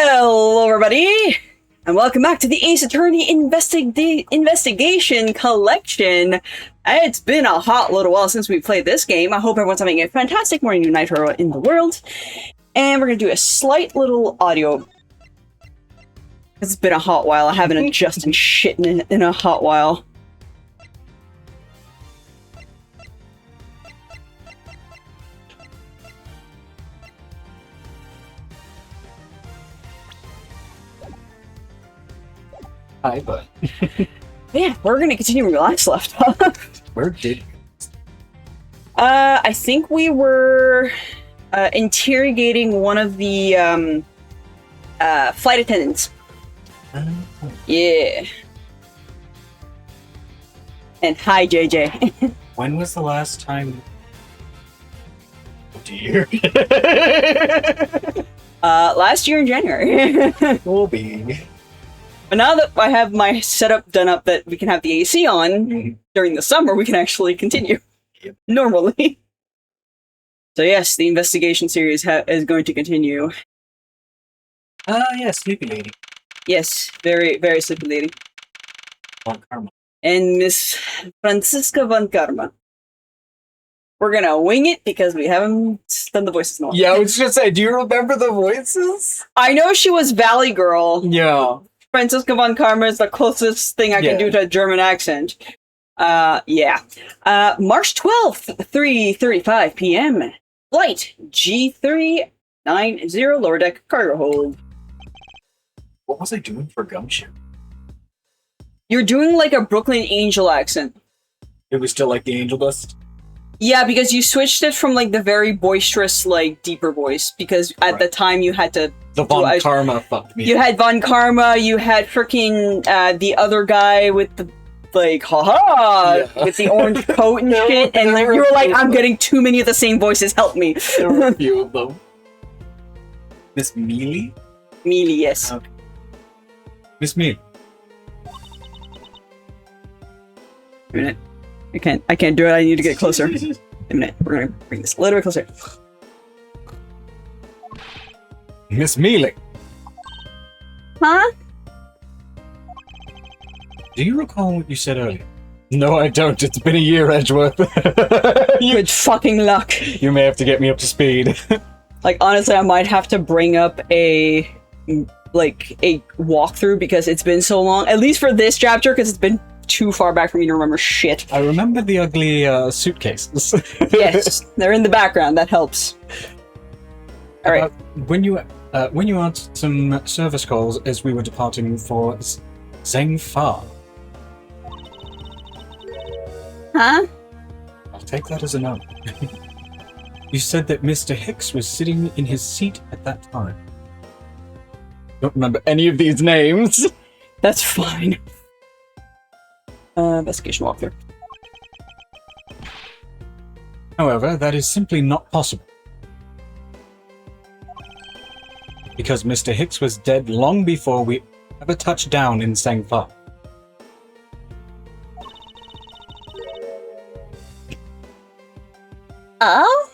Hello, everybody, and welcome back to the Ace Attorney Investigation Collection. It's been a hot little while since we played this game. I hope everyone's having a fantastic morning and night in the world. And we're going to do a slight little audio. It's been a hot while. I haven't adjusted shit in a hot while. Hi, bud. Yeah, we're gonna continue where we last left off. Where did we? I think we were interrogating one of the flight attendants. Yeah. And hi, JJ. When was the last time? Oh dear. Last year in January. Will be. But now that I have my setup done up that we can have the AC on during the summer, we can actually continue normally. So yes, the investigation series is going to continue. Yeah, Sleepy Lady. Yes, very, very sleepy lady. Von Karma. And Miss Francisca Von Karma. We're gonna wing it because we haven't done the voices in a while. Yeah, I was just say, do you remember the voices? I know she was Valley Girl. Yeah. Francisca Von Karma is the closest thing I can do to a German accent. Yeah. March 12th, 3:35 p.m. Flight G390 lower deck cargo hold. What was I doing for Gumshoe? You're doing like a Brooklyn Angel accent. It was still like the Angel Dust? Yeah, because you switched it from like the very boisterous, like deeper voice. Because at the time you had to. The Von Karma fucked me. You had Von Karma. You had freaking the other guy with the like, with the orange coat and shit. And like, you were like, I'm getting too many of the same voices. Help me. There were a few of them. Miss Mealy? Mealy, yes. Okay. Miss Mealy. A minute. I can't do it. I need to get closer. A minute. We're gonna bring this a little bit closer. Miss Mealy. Huh? Do you recall what you said earlier? No, I don't. It's been a year, Edgeworth. Good fucking luck. You may have to get me up to speed. Like, honestly, I might have to bring up a walkthrough because it's been so long. At least for this chapter, because it's been too far back for me to remember shit. I remember the ugly suitcases. Yes, they're in the background. That helps. All right. When you answered some service calls as we were departing for Zheng Fa. Huh? I'll take that as a no. You said that Mr. Hicks was sitting in his seat at that time. Don't remember any of these names. That's fine. Investigation walkthrough. However, that is simply not possible. Because Mr. Hicks was dead long before we ever touched down in Sangfa. Oh?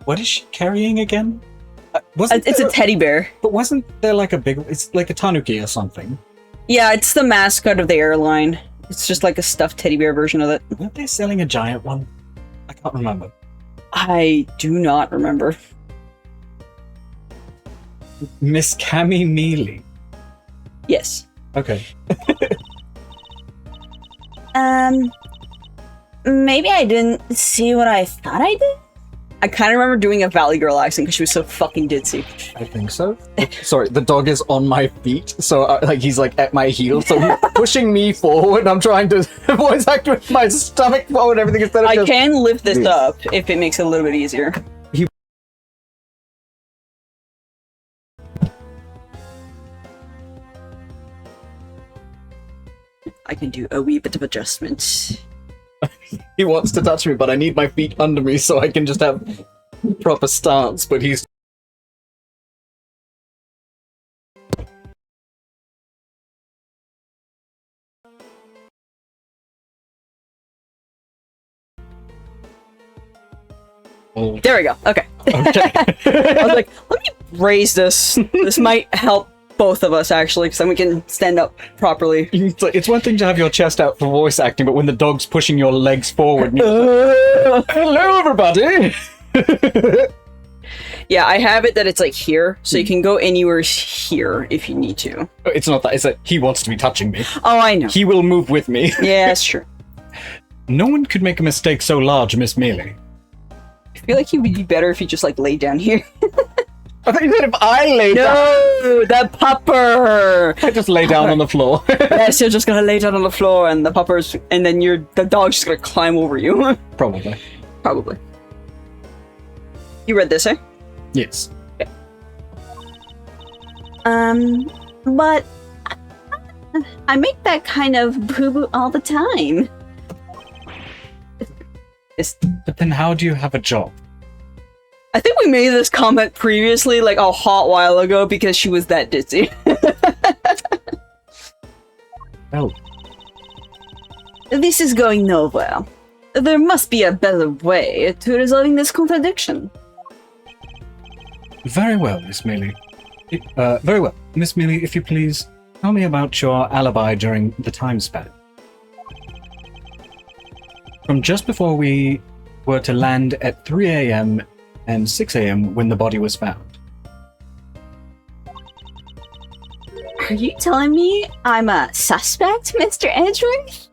What is she carrying again? It's a teddy bear. But wasn't there like a big... It's like a tanuki or something. Yeah, it's the mascot of the airline. It's just like a stuffed teddy bear version of it. Weren't they selling a giant one? I can't remember. I do not remember. Miss Cammy Mealy. Yes. Okay. Maybe I didn't see what I thought I did? I kind of remember doing a Valley Girl accent because she was so fucking ditzy. I think so. Sorry, the dog is on my feet, so like he's like at my heels, so he's pushing me forward. And I'm trying to voice act with my stomach forward, everything instead of. I can lift this up if it makes it a little bit easier. I can do a wee bit of adjustments. He wants to touch me, but I need my feet under me so I can just have proper stance, but he's... Oh, There we go. Okay. okay. I was like, let me raise this. This might help both of us, actually, because then we can stand up properly. It's one thing to have your chest out for voice acting, but when the dog's pushing your legs forward, and you're like, hello, everybody. Yeah, I have it that it's like here, so you can go anywhere here if you need to. It's not that. It's that he wants to be touching me. Oh, I know. He will move with me. Yeah, that's true. No one could make a mistake so large, Miss Mealy. I feel like he would be better if he just like laid down here. I thought you said if I lay down. No, the pupper. I just lay down on the floor. Yes, you're just gonna lay down on the floor, and the puppers, and then the dog's just gonna climb over you. Probably. Probably. You read this, eh? Yes. Okay. But I make that kind of boo-boo all the time. But then how do you have a job? I think we made this comment previously, like a hot while ago, because she was that ditzy. Oh. This is going nowhere. There must be a better way to resolving this contradiction. Very well, Miss Mealy. Very well. Miss Mealy, if you please, tell me about your alibi during the time span. From just before we were to land at 3 a.m. and 6 a.m. when the body was found. Are you telling me I'm a suspect, Mr. Edgeworth?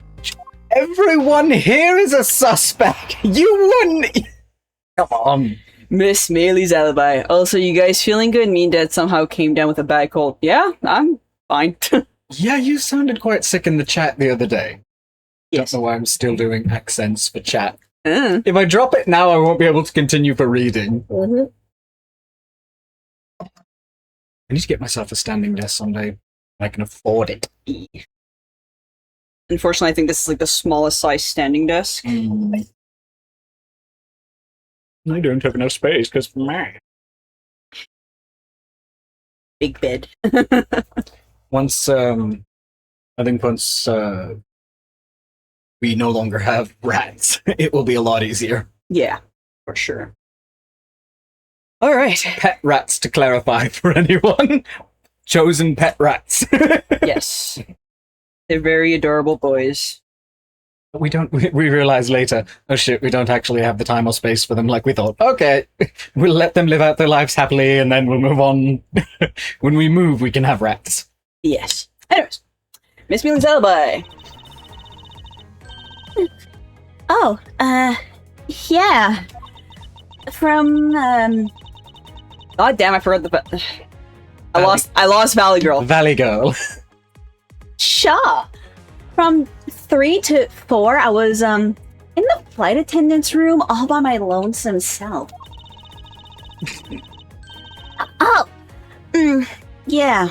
Everyone here is a suspect! You wouldn't... Come on. Miss Mealy's alibi. Also, you guys feeling good? Me and Dad somehow came down with a bad cold. Yeah, I'm fine. Yeah, you sounded quite sick in the chat the other day. Yes. Don't know why I'm still doing accents for chat. If I drop it now, I won't be able to continue for reading. I need to get myself a standing desk someday. I can afford it. Unfortunately, I think this is like the smallest size standing desk. I don't have enough space because meh. Big bed. Once we no longer have rats, it will be a lot easier. Yeah, for sure. All right. Pet rats, to clarify for anyone. Chosen pet rats. Yes. They're very adorable boys. We realize later, oh shit, we don't actually have the time or space for them like we thought. Okay, we'll let them live out their lives happily and then we'll move on. When we move, we can have rats. Yes. Anyways, Miss Mealy's alibi. Oh, yeah. From, God damn, I forgot the... I lost Valley Girl. Valley Girl. Shaw. From 3 to 4, I was, in the flight attendant's room all by my lonesome self. Yeah.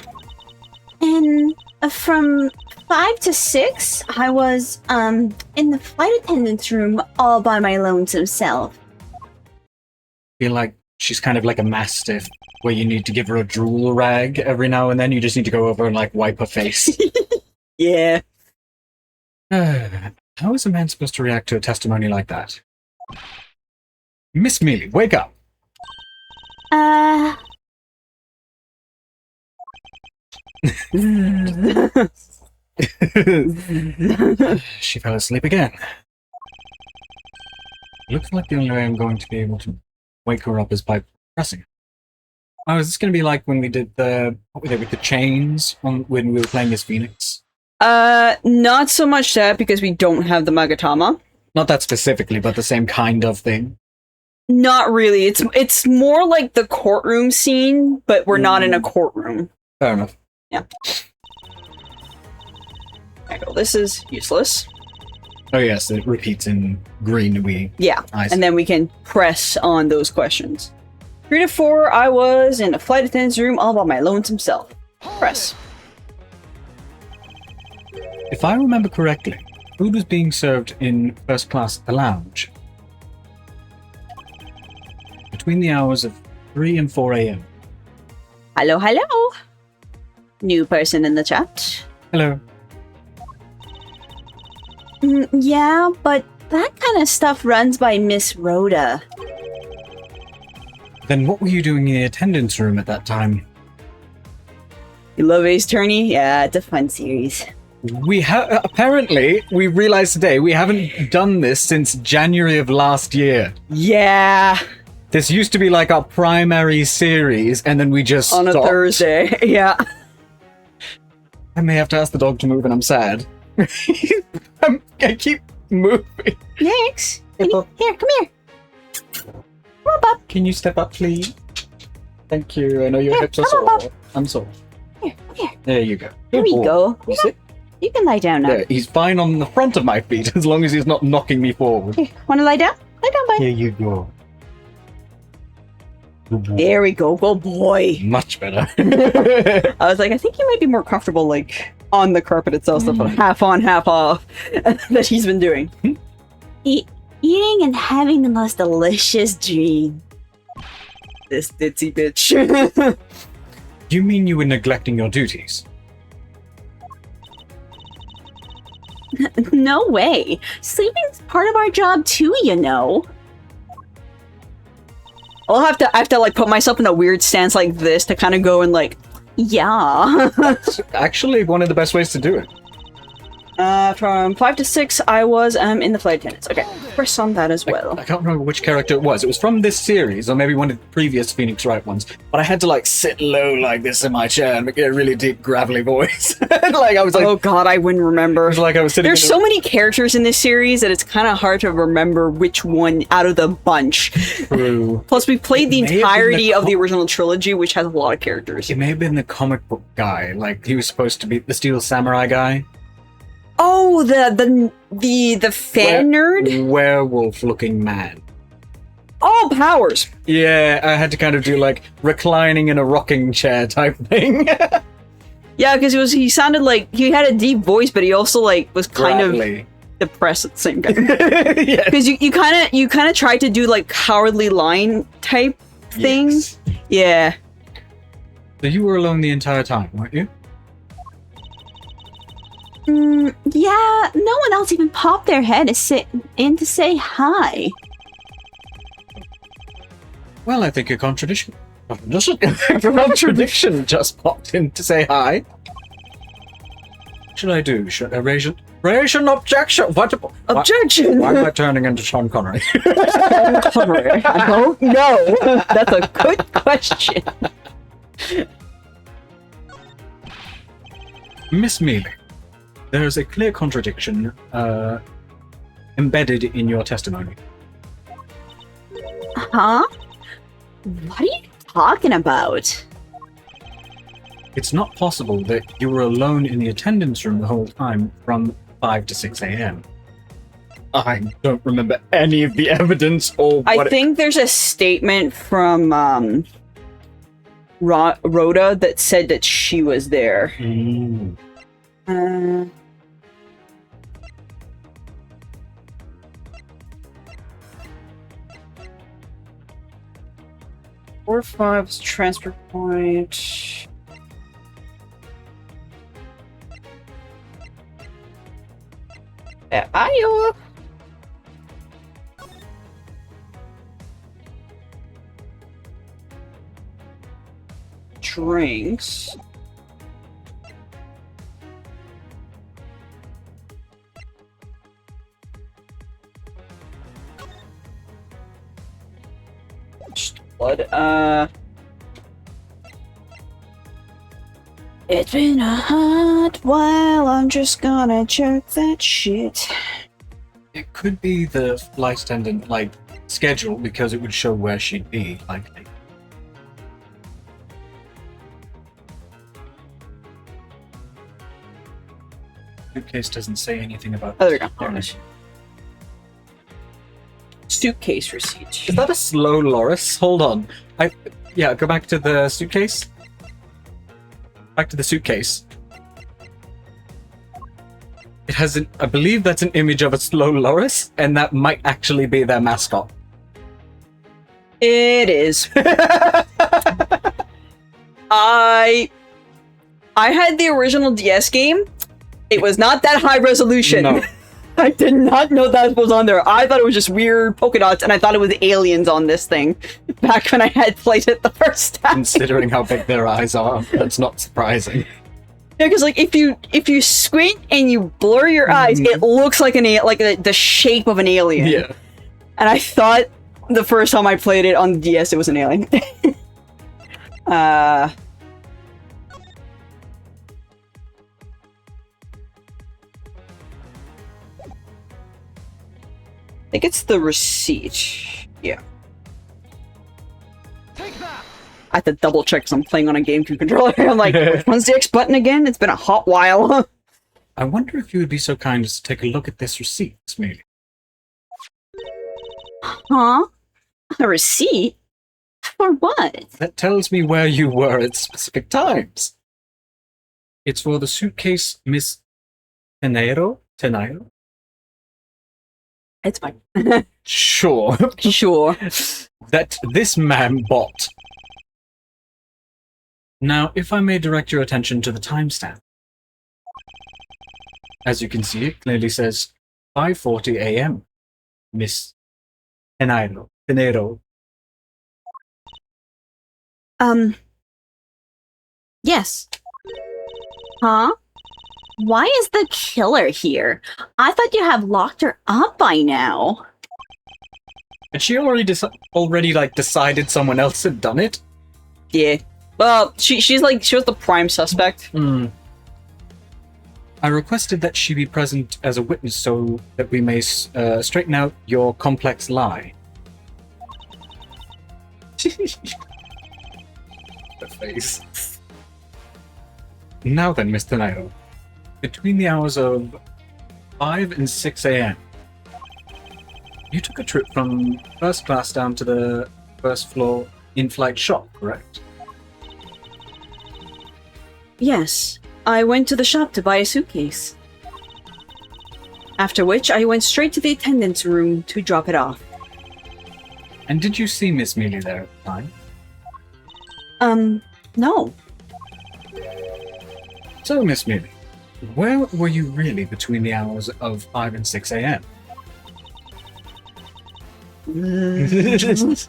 And from 5 to 6, I was, in the flight attendant's room all by my lonesome self. Feel like she's kind of like a mastiff, where you need to give her a drool rag every now and then. You just need to go over and like wipe her face. Yeah. How is a man supposed to react to a testimony like that? Miss Mealy, wake up! She fell asleep again. Looks like the only way I'm going to be able to wake her up is by pressing her. Oh, is this going to be like when we did with the chains when we were playing as Phoenix? Not so much that, because we don't have the Magatama. Not that specifically, but the same kind of thing. Not really. It's more like the courtroom scene, but we're not in a courtroom. Fair enough. Yeah. Okay, well, this is useless. Oh yes, it repeats in green. Yeah, and then we can press on those questions. 3 to 4, I was in a flight attendant's room all by my lonesome self. Press. If I remember correctly, food was being served in first class at the lounge between the hours of 3 and 4 a.m. Hello, hello. New person in the chat. Hello. Yeah, but that kind of stuff runs by Miss Rhoda. Then what were you doing in the attendance room at that time? You love Ace Attorney? Yeah, it's a fun series. We have apparently we realized today we haven't done this since January of last year. Yeah. This used to be like our primary series, and then we just On a stopped. Thursday. Yeah. I may have to ask the dog to move, and I'm sad. I keep moving. Next. Hey, Bob. Here, come here. Come on, Bob. Can you step up, please? Thank you. I know your hips are come on, sore. I'm sore. Here, come here. There you go. Here Good we boy. go. You sit You can lie down now. there. He's fine on the front of my feet as long as he's not knocking me forward. Here, want to lie down? Lie down, bud. Here you go. Good boy. There we go. Good boy. Much better. I was like, I think you might be more comfortable, like, on the carpet itself, so half on, half off, that he's been doing. Eating and having the most delicious dream. This ditzy bitch. You mean you were neglecting your duties? No way. Sleeping's part of our job too, you know. I have to like put myself in a weird stance like this to kind of go and like, Yeah. It's actually one of the best ways to do it. from 5 to 6, I was in the flight attendants. Okay, press on that as well. I can't remember which character it was. It was from this series, or maybe one of the previous Phoenix Wright ones. But I had to like sit low like this in my chair and get a really deep, gravelly voice. Like I was like, Oh god, I wouldn't remember. it was like I was sitting. There's so many characters in this series that it's kind of hard to remember which one out of the bunch. True. Plus, we played the It may have been entirety the of the original trilogy, which has a lot of characters. It may have been the comic book guy. Like he was supposed to be the Steel Samurai guy. Oh, the fan nerd. Werewolf-looking man. Oh, Powers. Yeah, I had to kind of do like reclining in a rocking chair type thing. Yeah, because he sounded like he had a deep voice, but he also like was kind of Gravelly. depressed at the same time. Yeah. Because you kind of tried to do like cowardly lion type things. Yes. Yeah. So you were alone the entire time, weren't you? Yeah, no one else even popped their head to sit in to say hi. Well, I think a contradiction. Contradiction just popped in to say hi. What should I do? Should I raise an objection? What? Objection. Why am I turning into Sean Connery? I don't know. That's a good question. Miss Mealy, there is a clear contradiction embedded in your testimony. Huh? What are you talking about? It's not possible that you were alone in the attendance room the whole time from 5 to 6 a.m. I don't remember any of the evidence or what I think there's a statement from Rhoda that said that she was there. Mm. Uh, Four, 5's transfer point. Iowa. Drinks. Blood. It's been a hot while. I'm just gonna check that shit. It could be the flight attendant, like, schedule, because it would show where she'd be, likely. Suitcase doesn't say anything about Oh, there we go. There it is. Suitcase receipt. Is that a slow Loris? Hold on. Yeah, go back to the suitcase. Back to the suitcase. It has an, I believe that's an image of a slow Loris, and that might actually be their mascot. It is. I had the original DS game. It was not that high resolution. No. I did not know that was on there. I thought it was just weird polka dots, and I thought it was aliens on this thing. back when I had played it the first time. Considering how big their eyes are, that's not surprising. Yeah, because like if you squint and you blur your eyes, it looks like the shape of an alien. Yeah. And I thought the first time I played it on the DS, it was an alien. I think it's the receipt. Yeah. Take that! I have to double check because I'm playing on a GameCube controller. I'm like, which one's the X button again? It's been a hot while. I wonder if you would be so kind as to take a look at this receipt, Smealy. Huh? A receipt? For what? That tells me where you were at specific times. It's for the suitcase Miss Tenairo? It's fine. Sure. Sure. That this man bought. Now, if I may direct your attention to the timestamp. As you can see, it clearly says 5:40 a.m. Miss Tenairo. Yes. Huh? Why is the killer here? I thought you have locked her up by now. Had she already decided someone else had done it? Yeah. Well, she was the prime suspect. I requested that she be present as a witness so that we may straighten out your complex lie. The face. Now then, Mr. Nairo. Between the hours of 5 and 6 a.m., you took a trip from first class down to the first floor in-flight shop, correct? Yes. I went to the shop to buy a suitcase. After which, I went straight to the attendant's room to drop it off. And did you see Miss Mealy there at the time? No. So, Miss Mealy, where were you really between the hours of 5 and 6 a.m.? Miss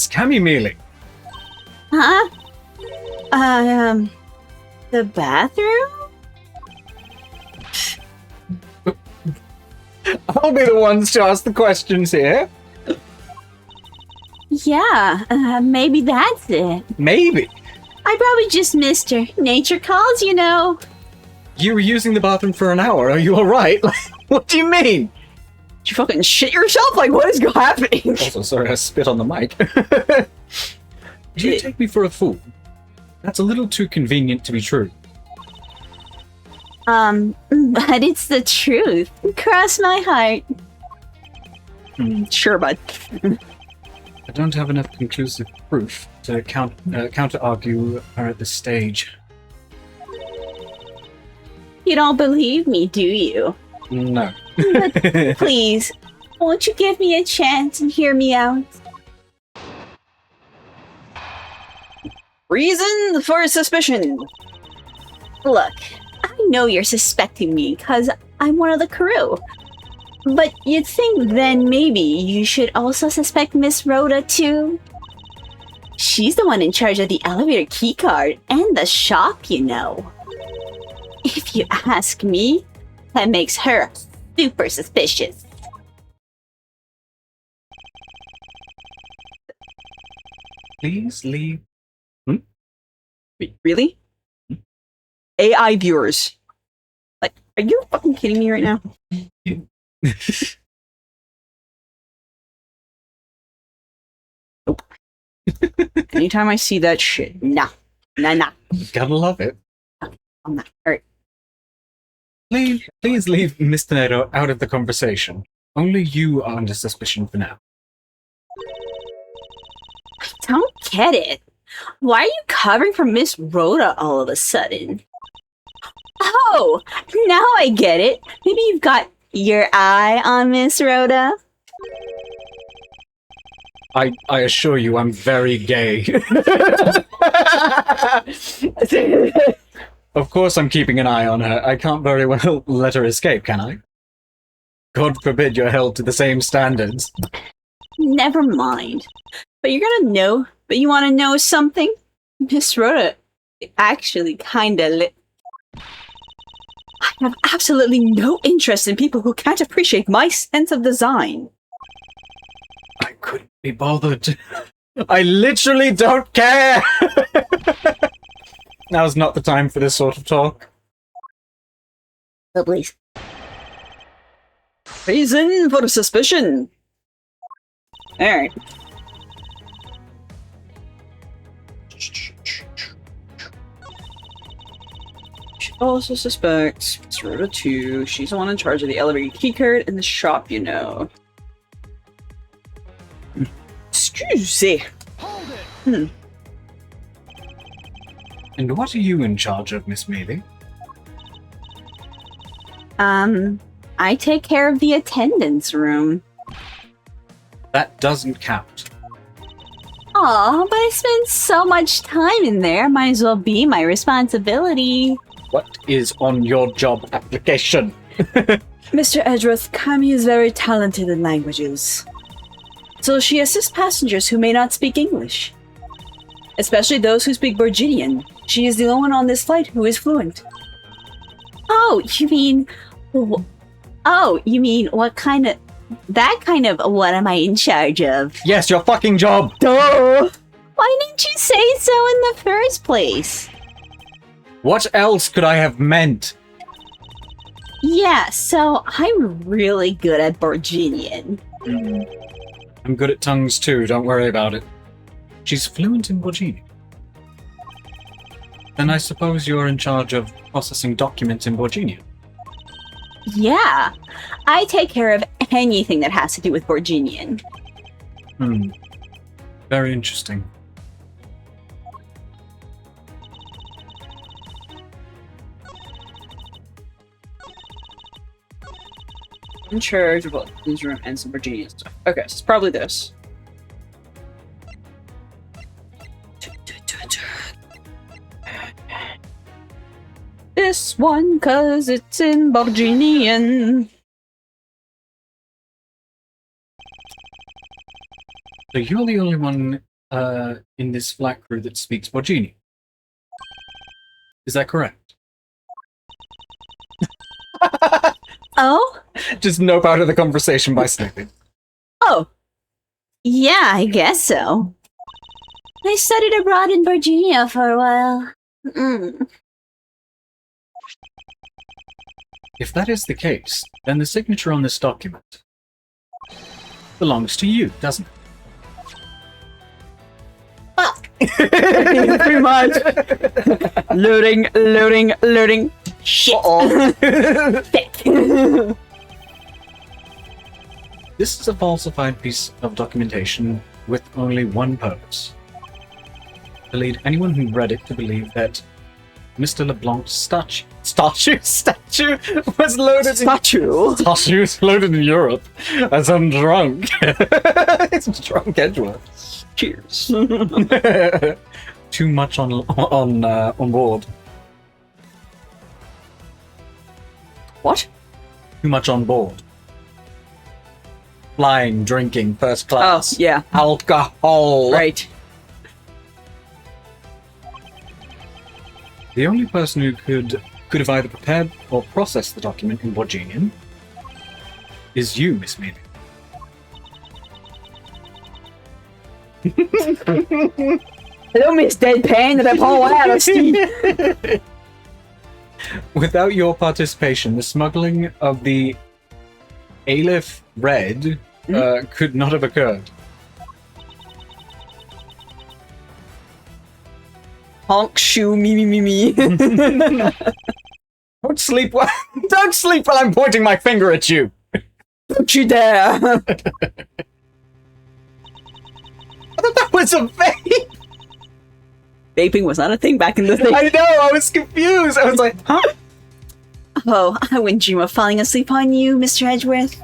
Cammy Mealy. Huh? The bathroom? I'll be the ones to ask the questions here. Yeah, maybe that's it. Maybe. I probably just missed her. Nature calls, you know. You were using the bathroom for an hour. Are you alright? What do you mean? Did you fucking shit yourself? Like, what is happening? Also, sorry, I spit on the mic. Do you take me for a fool? That's a little too convenient to be true. But it's the truth. Cross my heart. Sure, bud. I don't have enough conclusive proof to counter-argue her at this stage. You don't believe me, do you? No. But please, won't you give me a chance and hear me out? Reason for suspicion. Look, I know you're suspecting me because I'm one of the crew. But you'd think then maybe you should also suspect Miss Rhoda too? She's the one in charge of the elevator keycard and the shop, you know. If you ask me, that makes her super suspicious. Please leave. Wait, really? AI viewers. Like, are you fucking kidding me right now? Nope. Anytime I see that shit, nah. Gotta love it. I'm not. Alright. Please leave Mr. Nato out of the conversation. Only you are under suspicion for now. I don't get it. Why are you covering for Miss Rhoda all of a sudden? Oh, now I get it. Maybe you've got your eye on Miss Rhoda. I assure you I'm very gay. Of course I'm keeping an eye on her. I can't very well let her escape, can I? God forbid you're held to the same standards. Never mind. But you're gonna know. But you want to know something? Miss Rhoda actually kinda I have absolutely no interest in people who can't appreciate my sense of design. I couldn't be bothered. I literally don't care! Now's not the time for this sort of talk. Oh, please. Reason for suspicion. Alright. She also suspects Miss Rhoda too. She's the one in charge of the elevator keycard in the shop, you know. Excuse me. And what are you in charge of, Miss Mealy? I take care of the attendance room. That doesn't count. Aw, but I spend so much time in there, might as well be my responsibility. What is on your job application? Mr. Edgeworth, Kami is very talented in languages. So she assists passengers who may not speak English. Especially those who speak Virginian. She is the only one on this flight who is fluent. Oh, you mean... you mean what kind of... That kind of what am I in charge of? Yes, your fucking job! Duh! Why didn't you say so in the first place? What else could I have meant? Yeah, so I'm really good at Virginian. I'm good at tongues too, don't worry about it. She's fluent in Virginia. Then I suppose you're in charge of processing documents in Virginia. Yeah, I take care of anything that has to do with Virginian. Very interesting. In charge of both newsroom and some Virginia stuff. Okay, so it's probably this. This one, cause it's in Virginian. So you're the only one in this flight crew that speaks Virginia. Is that correct? Oh? Just nope out of the conversation by snipping. Oh. Yeah, I guess so. I studied abroad in Virginia for a while. If that is the case, then the signature on this document belongs to you, doesn't it? Fuck. Pretty much. Loading. Shit. This is a falsified piece of documentation with only one purpose. To lead anyone who read it to believe that Mr. LeBlanc's statue was loaded Statue is loaded in Europe as I'm drunk. It's drunk Edgeworth. Cheers. Too much on board. What? Too much on board. Flying, drinking, first class. Oh, yeah. Alcohol. Right. The only person who could have either prepared or processed the document in Virginian is you, Miss Mealy. Hello, Miss Deadpan, that Paul Honesty. Without your participation, the smuggling of the Aleph Red could not have occurred. Honk, shoe, me. Don't sleep while I'm pointing my finger at you. Don't you dare. I thought that was a vape. Vaping was not a thing back in the day. I know, I was confused. I was like, huh? Oh, I wouldn't dream of falling asleep on you, Mr. Edgeworth.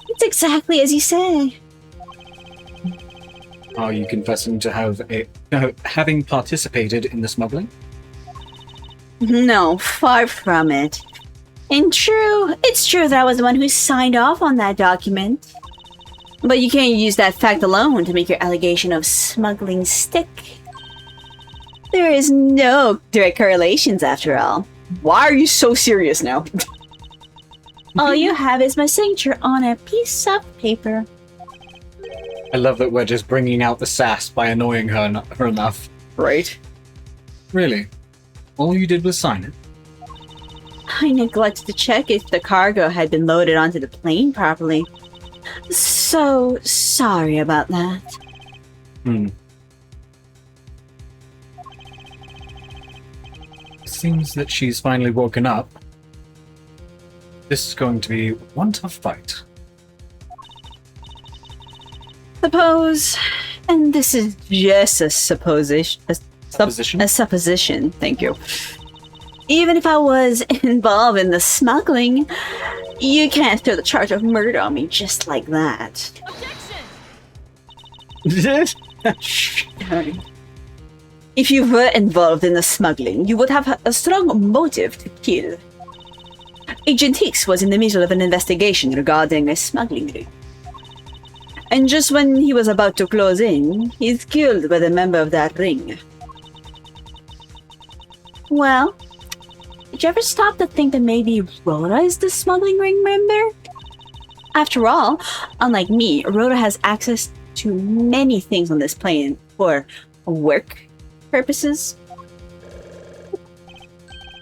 It's exactly as you say. Are you confessing to having participated in the smuggling? No, far from it. It's true that I was the one who signed off on that document. But you can't use that fact alone to make your allegation of smuggling stick. There is no direct correlations after all. Why are you so serious now? All you have is my signature on a piece of paper. I love that we're just bringing out the sass by annoying her enough. Right. Really? All you did was sign it? I neglected to check if the cargo had been loaded onto the plane properly. So sorry about that. It seems that she's finally woken up. This is going to be one tough fight. Suppose, and this is just a supposition. Supposition? A supposition, thank you. Even if I was involved in the smuggling, you can't throw the charge of murder on me just like that. If you were involved in the smuggling, you would have a strong motive to kill. Agent Hicks was in the middle of an investigation regarding a smuggling ring. And just when he was about to close in, he's killed by the member of that ring. Well, did you ever stop to think that maybe Rhoda is the smuggling ring member? After all, unlike me, Rhoda has access to many things on this plane for work purposes.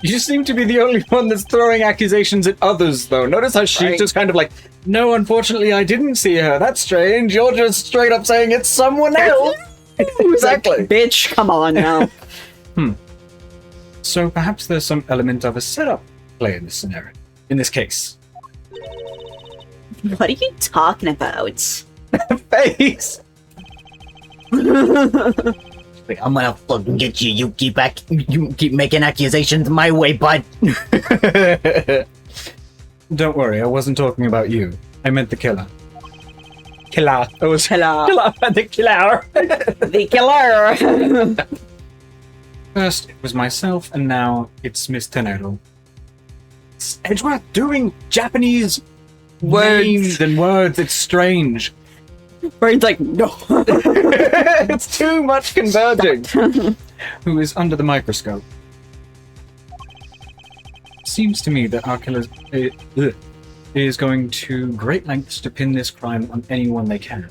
You seem to be the only one that's throwing accusations at others, though. Notice how she's just kind of like, no, unfortunately, I didn't see her. That's strange. You're just straight up saying it's someone else. Exactly. Like, bitch, come on now. So perhaps there's some element of a setup play in this scenario. In this case. What are you talking about? Face! Like, I'm gonna fucking get you. You keep making accusations my way, bud. Don't worry, I wasn't talking about you. I meant the killer. Killer. It was Killer. The killer. The killer. First, it was myself, and now it's Miss Tenero. Is Edgeworth doing Japanese names and words? It's strange. Brain's like, no. It's too much converging. Who is under the microscope? Seems to me that our killer is going to great lengths to pin this crime on anyone they can.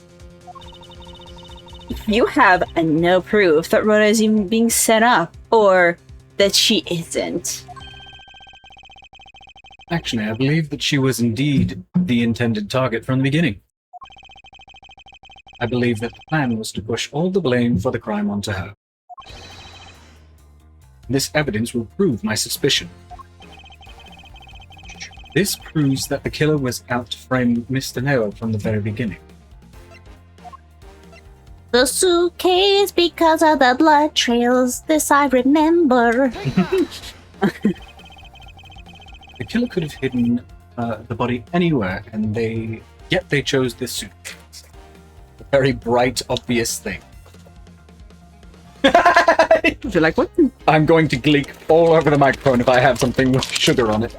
You have no proof that Rhoda is even being set up, or that she isn't. Actually, I believe that she was indeed the intended target from the beginning. I believe that the plan was to push all the blame for the crime onto her. This evidence will prove my suspicion. This proves that the killer was out to frame Mr. Nero from the very beginning. The suitcase because of the blood trails, this I remember. The killer could have hidden the body anywhere, and yet they chose this suitcase. A very bright, obvious thing. You're like, what? I'm going to gleek all over the microphone if I have something with sugar on it.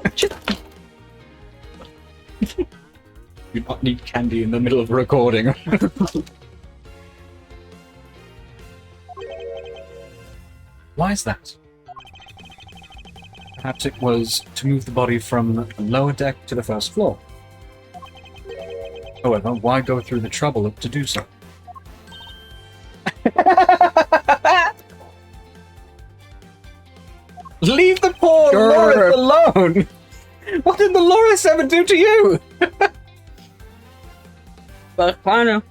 You do not need candy in the middle of a recording. Why is that? Perhaps it was to move the body from the lower deck to the first floor. However, why go through the trouble to do so? Leave the poor Loris alone! What did the Loris ever do to you? But kind of.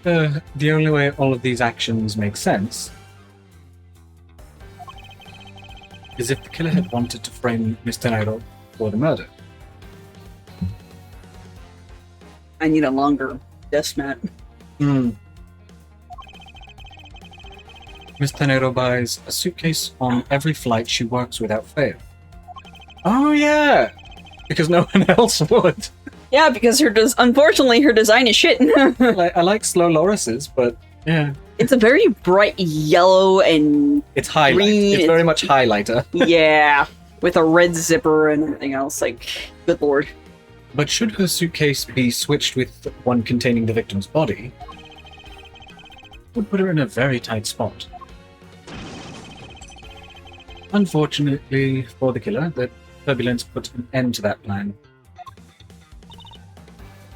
The only way all of these actions make sense is if the killer had wanted to frame Mr. Nairo for the murder. I need a longer desk mat. Miss Tenero buys a suitcase on every flight she works without fail. Oh yeah! Because no one else would. Yeah, because unfortunately her design is shit. I like slow Loris's, but yeah. It's a very bright yellow and It's highlight. green. It's very much highlighter. Yeah, with a red zipper and everything else. Like, good lord. But should her suitcase be switched with one containing the victim's body, it would put her in a very tight spot. Unfortunately for the killer, the turbulence put an end to that plan.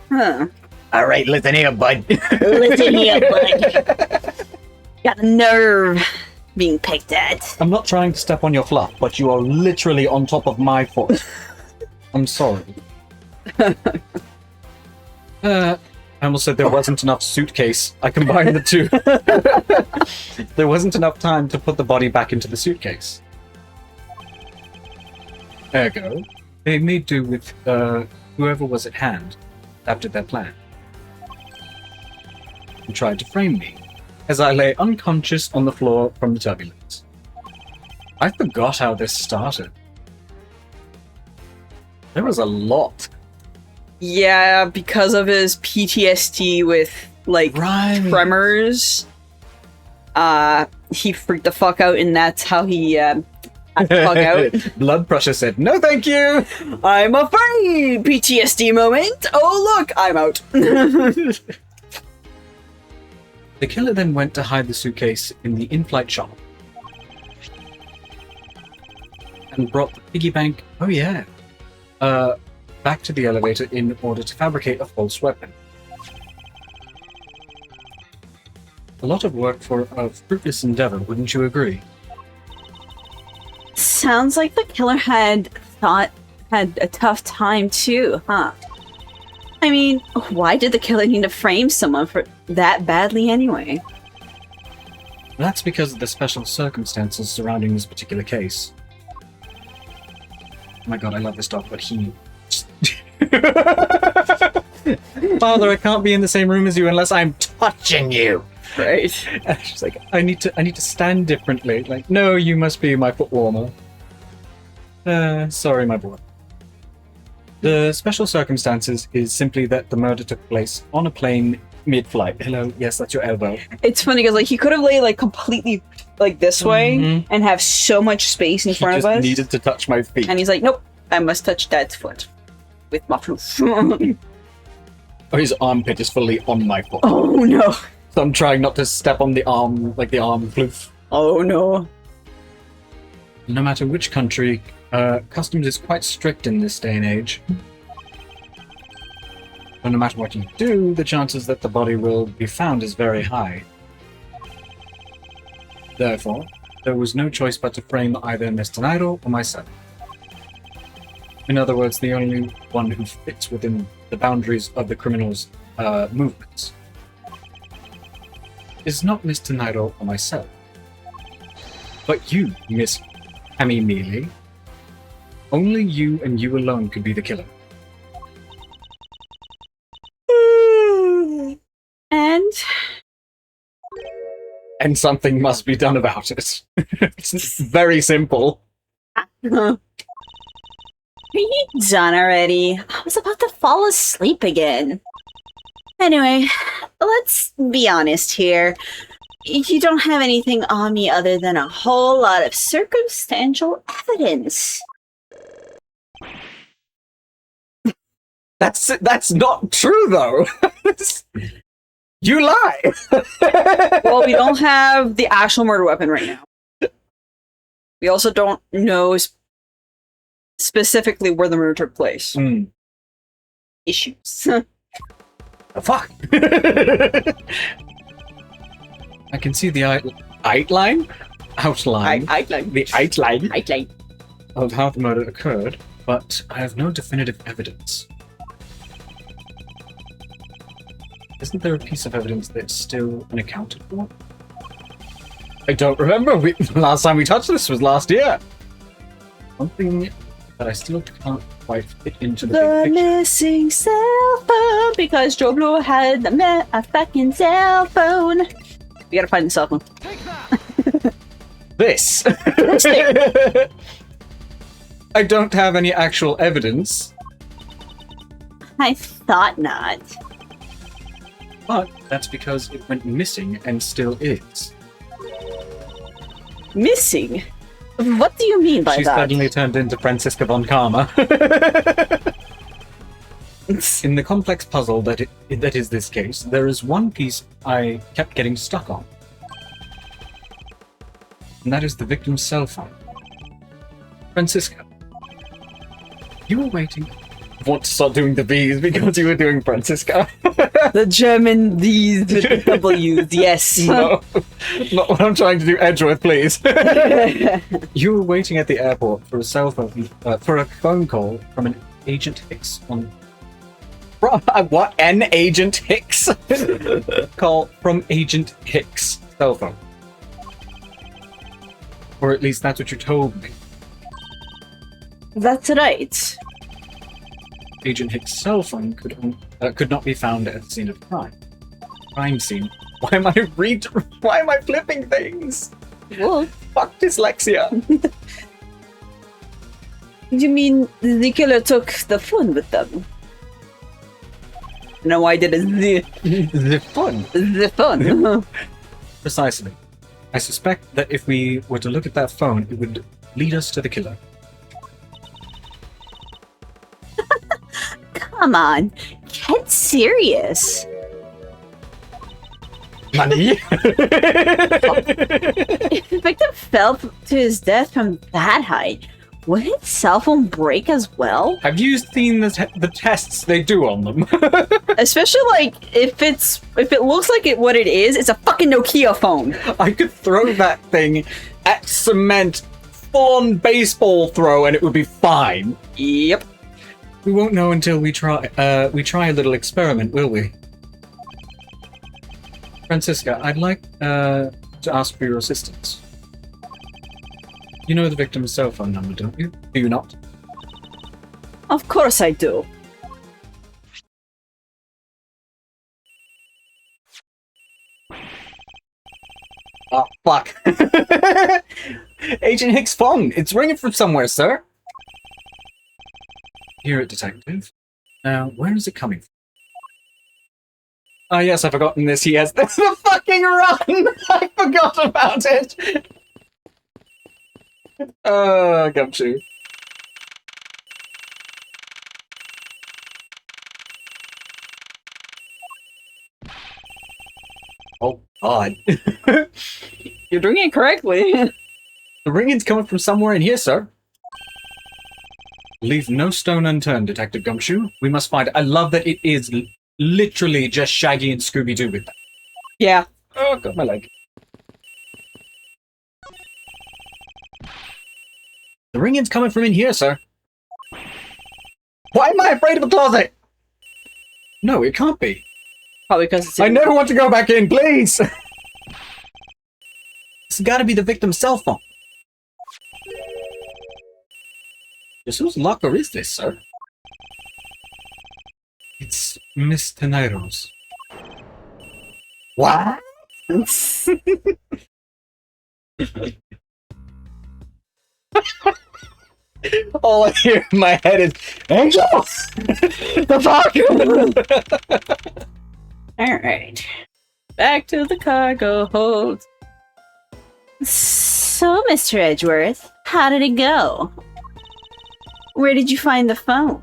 Huh. All right, listen here, bud. Listen here, bud. Got a nerve being picked at. I'm not trying to step on your fluff, but you are literally on top of my foot. I'm sorry. I almost said there wasn't enough suitcase. I combined the two. There wasn't enough time to put the body back into the suitcase. Ergo, they made do with whoever was at hand after their plan. And tried to frame me as I lay unconscious on the floor from the turbulence. I forgot how this started. There was a lot. Yeah, because of his PTSD with, like, Right. tremors, he freaked the fuck out, and that's how he, had to bug out. Blood pressure said, no thank you! I'm afraid! PTSD moment! Oh, look, I'm out. The killer then went to hide the suitcase in the in-flight shop. And brought the piggy bank, oh yeah, back to the elevator in order to fabricate a false weapon. A lot of work for a fruitless endeavor, wouldn't you agree? Sounds like the killer had a tough time too, huh? I mean, why did the killer need to frame someone for that badly anyway? That's because of the special circumstances surrounding this particular case. Oh my god, I love this dog, but he... Father, I can't be in the same room as you unless I'm touching you! Right. And she's like, I need to stand differently. Like, no, you must be my foot warmer. Sorry, my boy. The special circumstances is simply that the murder took place on a plane mid-flight. Hello, yes, that's your elbow. It's funny because, like, he could have laid, like, completely, like, this way Mhm. and have so much space in He front of just us. needed to touch my feet. And he's like, nope, I must touch Dad's foot with my floof. Oh, his armpit is fully on my foot. Oh, no. So I'm trying not to step on the arm, like the arm floof. Oh, no. No matter which country, customs is quite strict in this day and age. But no matter what you do, the chances that the body will be found is very high. Therefore, there was no choice but to frame either Mr. Nairo or myself. In other words, the only one who fits within the boundaries of the criminal's movements is not Mr. Nairo or myself, but you, Miss Hammy Mealy. Only you and you alone could be the killer. And something must be done about it. It's very simple. Are you done already? I was about to fall asleep again. Anyway, let's be honest here. You don't have anything on me other than a whole lot of circumstantial evidence. That's not true, though. You lie. Well, we don't have the actual murder weapon right now. We also don't know specifically where the murder took place. Issues. Fuck. I can see the outline of how the murder occurred, but I have no definitive evidence. Isn't there a piece of evidence that's still unaccounted for? I don't remember. Last time we touched this was last year. Something that I still can't quite fit into the The big picture. missing cell phone, because Joe Blow had a fucking cell phone. We gotta find the cell phone. This. This thing. I don't have any actual evidence, I thought not. but that's because it went missing and still is. Missing? What do you mean by She's that? suddenly turned into Franziska von Karma. In the complex puzzle that is this case, there is one piece I kept getting stuck on. And that is the victim's cell phone. Francisca, you were waiting. I want to start doing the V's because you were doing Francisca. The German D's with the W's, yes. No, not what I'm trying to do. Edgeworth, please. You were waiting at the airport for a cell phone, for a phone call from an Agent Hicks on. What? An Agent Hicks? Call from Agent Hicks' cell phone. Or at least that's what you told me. That's right. Agent Hicks' cell phone could not be found at the scene of crime. Crime scene. Why am I flipping things? Well, Fuck dyslexia. you mean the killer took the phone with them? No, I did The fun. the phone. Precisely. I suspect that if we were to look at that phone, it would lead us to the killer. Come on, get serious. Money? If the victim fell to his death from that height, would his cell phone break as well? Have you seen the tests they do on them? Especially like if it looks like what it is, it's a fucking Nokia phone. I could throw that thing at cement, full-on baseball throw, and it would be fine. Yep. We won't know until we try a little experiment, will we? Francisca, I'd like to ask for your assistance. You know the victim's cell phone number, don't you? Do you not? Of course I do. Oh, fuck. Agent Hicks' phone. It's ringing from somewhere, sir. Hear it, detective. Now, where is it coming from? Ah, yes, I've forgotten this. He has the fucking run! I forgot about it! Gumshoe. Oh, God. You're doing it correctly. The ringing's coming from somewhere in here, sir. Leave no stone unturned, Detective Gumshoe. We must find it. I love that it is literally just Shaggy and Scooby-Doo with that. Yeah. Oh, got my leg. The ringing's coming from in here, sir. Why am I afraid of a closet? No, it can't be. Probably because it's I never want to go back in, please! It's gotta be the victim's cell phone. Just whose locker is this, sir? It's Miss Teneiro's. What? All I hear in my head is, Angel! The fuck? Alright. Back to the cargo hold. So, Mr. Edgeworth, how did it go? Where did you find the phone?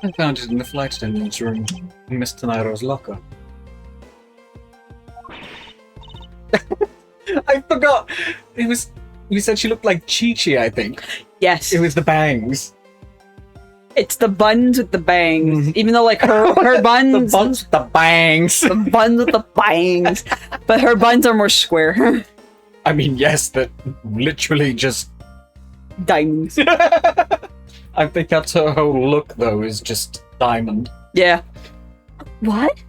I found it in the flight attendant's room in Miss Teneiro's locker. I forgot. It was. You said she looked like Chi-Chi, I think. Yes. It was the bangs. It's the buns with the bangs. Even though like her buns The buns, the bangs. the buns with the bangs. But her buns are more square. I mean, yes, that literally just. Diamonds. I think that's her whole look, though, is just diamond. Yeah. What?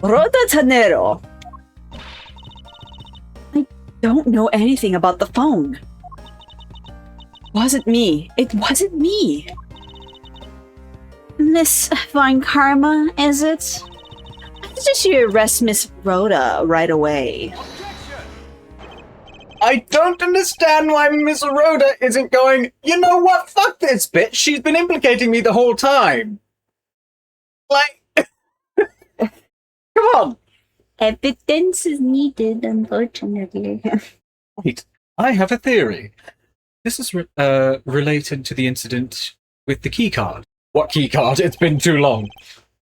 Rhoda Tanero. I don't know anything about the phone. Wasn't me. It wasn't me. Miss Von Karma, is it? I suggest you arrest Miss Rhoda right away. I don't understand why Miss Rhoda isn't going, you know what, fuck this bitch, she's been implicating me the whole time. Like, come on. Evidence is needed, unfortunately. Wait, I have a theory. This is related to the incident with the key card. What key card? It's been too long.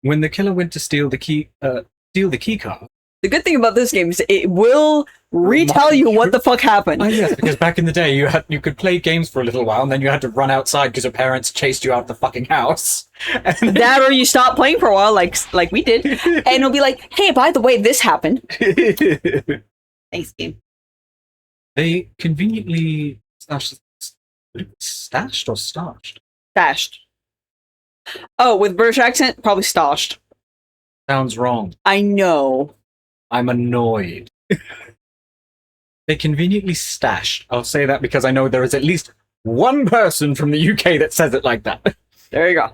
When the killer went to steal the key card. The good thing about this game is it will retell you what the fuck happened. Oh yes, because back in the day you could play games for a little while and then you had to run outside because your parents chased you out the fucking house. And That or you stop playing for a while, like we did, and it'll be like, "Hey, by the way, this happened." Thanks, game. They conveniently stashed or starched. Stashed. Oh, with British accent, probably stashed. Sounds wrong. I know. I'm annoyed. They conveniently stashed. I'll say that because I know there is at least one person from the UK that says it like that. There you go.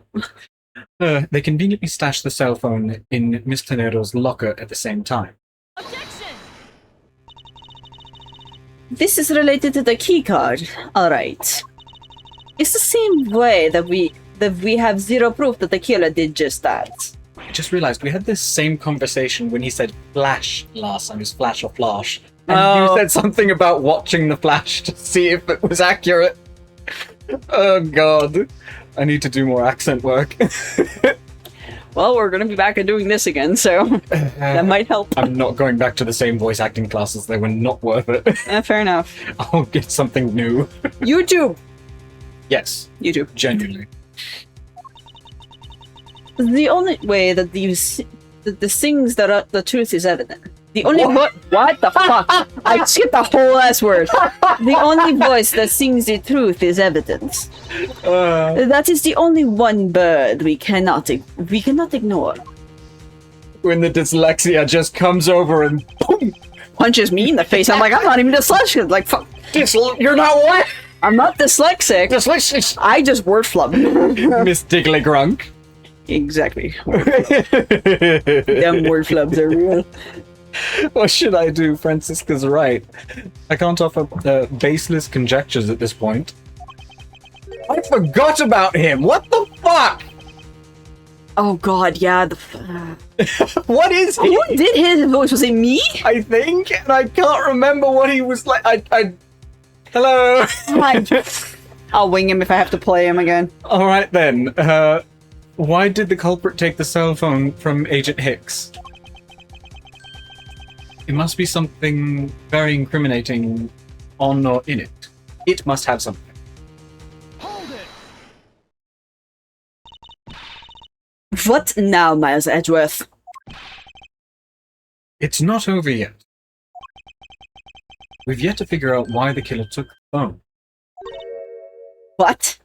They conveniently stashed the cell phone in Miss Tenero's locker at the same time. This is related to the key card. All right. It's the same way that we have zero proof that the killer did just that. I just realized we had this same conversation when he said flash last time. It was flash or flash. And you said something about watching the flash to see if it was accurate. Oh god. I need to do more accent work. Well, we're going to be back and doing this again, so that might help. I'm not going back to the same voice acting classes. They were not worth it. Fair enough. I'll get something new. YouTube! Yes, YouTube. genuinely. The only way that the things that are the truth is evident. The only what the fuck? I skipped the whole ass word. The only voice that sings the truth is evidence. That is the only one bird we cannot ignore. When the dyslexia just comes over and boom, Punches me in the face. I'm like, I'm not even dyslexic. Like, fuck. you're not what? I'm not dyslexic. Dyslexic. I just word flub. Miss Diggly Grunk. Exactly. Them word flubs are real. What should I do? Francisca's right. I can't offer baseless conjectures at this point. I forgot about him. What the fuck? Oh god, yeah. What is he? Who did his voice? Was it me? I think, and I can't remember what he was like. Hello. I'll wing him if I have to play him again. All right then. Why did the culprit take the cell phone from Agent Hicks? It must be something very incriminating on or in it. It must have something. What now, Miles Edgeworth? It's not over yet. We've yet to figure out why the killer took the phone. What?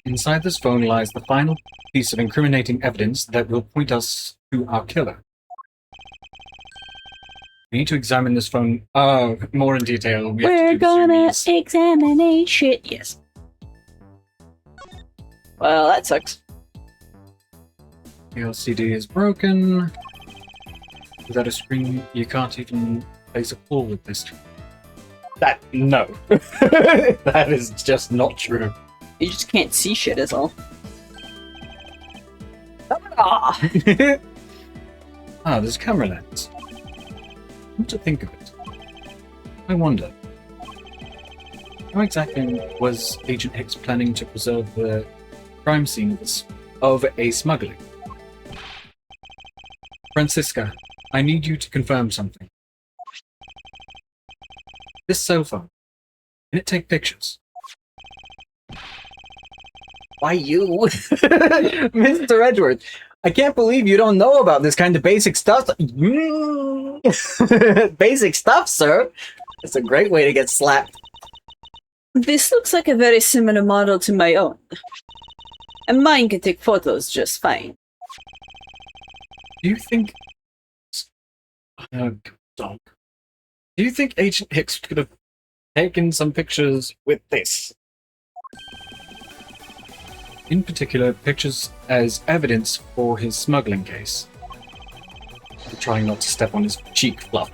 Inside this phone lies the final piece of incriminating evidence that will point us to our killer. We need to examine this phone more in detail. We're gonna examine shit. Yes. Well, that sucks. The LCD is broken. Without a screen, you can't even place a call with this. No. That is just not true. You just can't see shit, is all. Ah. There's a camera lens. What to think of it? I wonder. How exactly was Agent Hicks planning to preserve the crime scene of a smuggling? Francisca, I need you to confirm something. This cell phone, can it take pictures? Why you? Mr. Edgeworth, I can't believe you don't know about this kind of basic stuff. Basic stuff, sir. It's a great way to get slapped. This looks like a very similar model to my own. And mine can take photos just fine. Do you think... dog. Do you think Agent Hicks could have taken some pictures with this? In particular, pictures as evidence for his smuggling case. I'm trying not to step on his cheek fluff.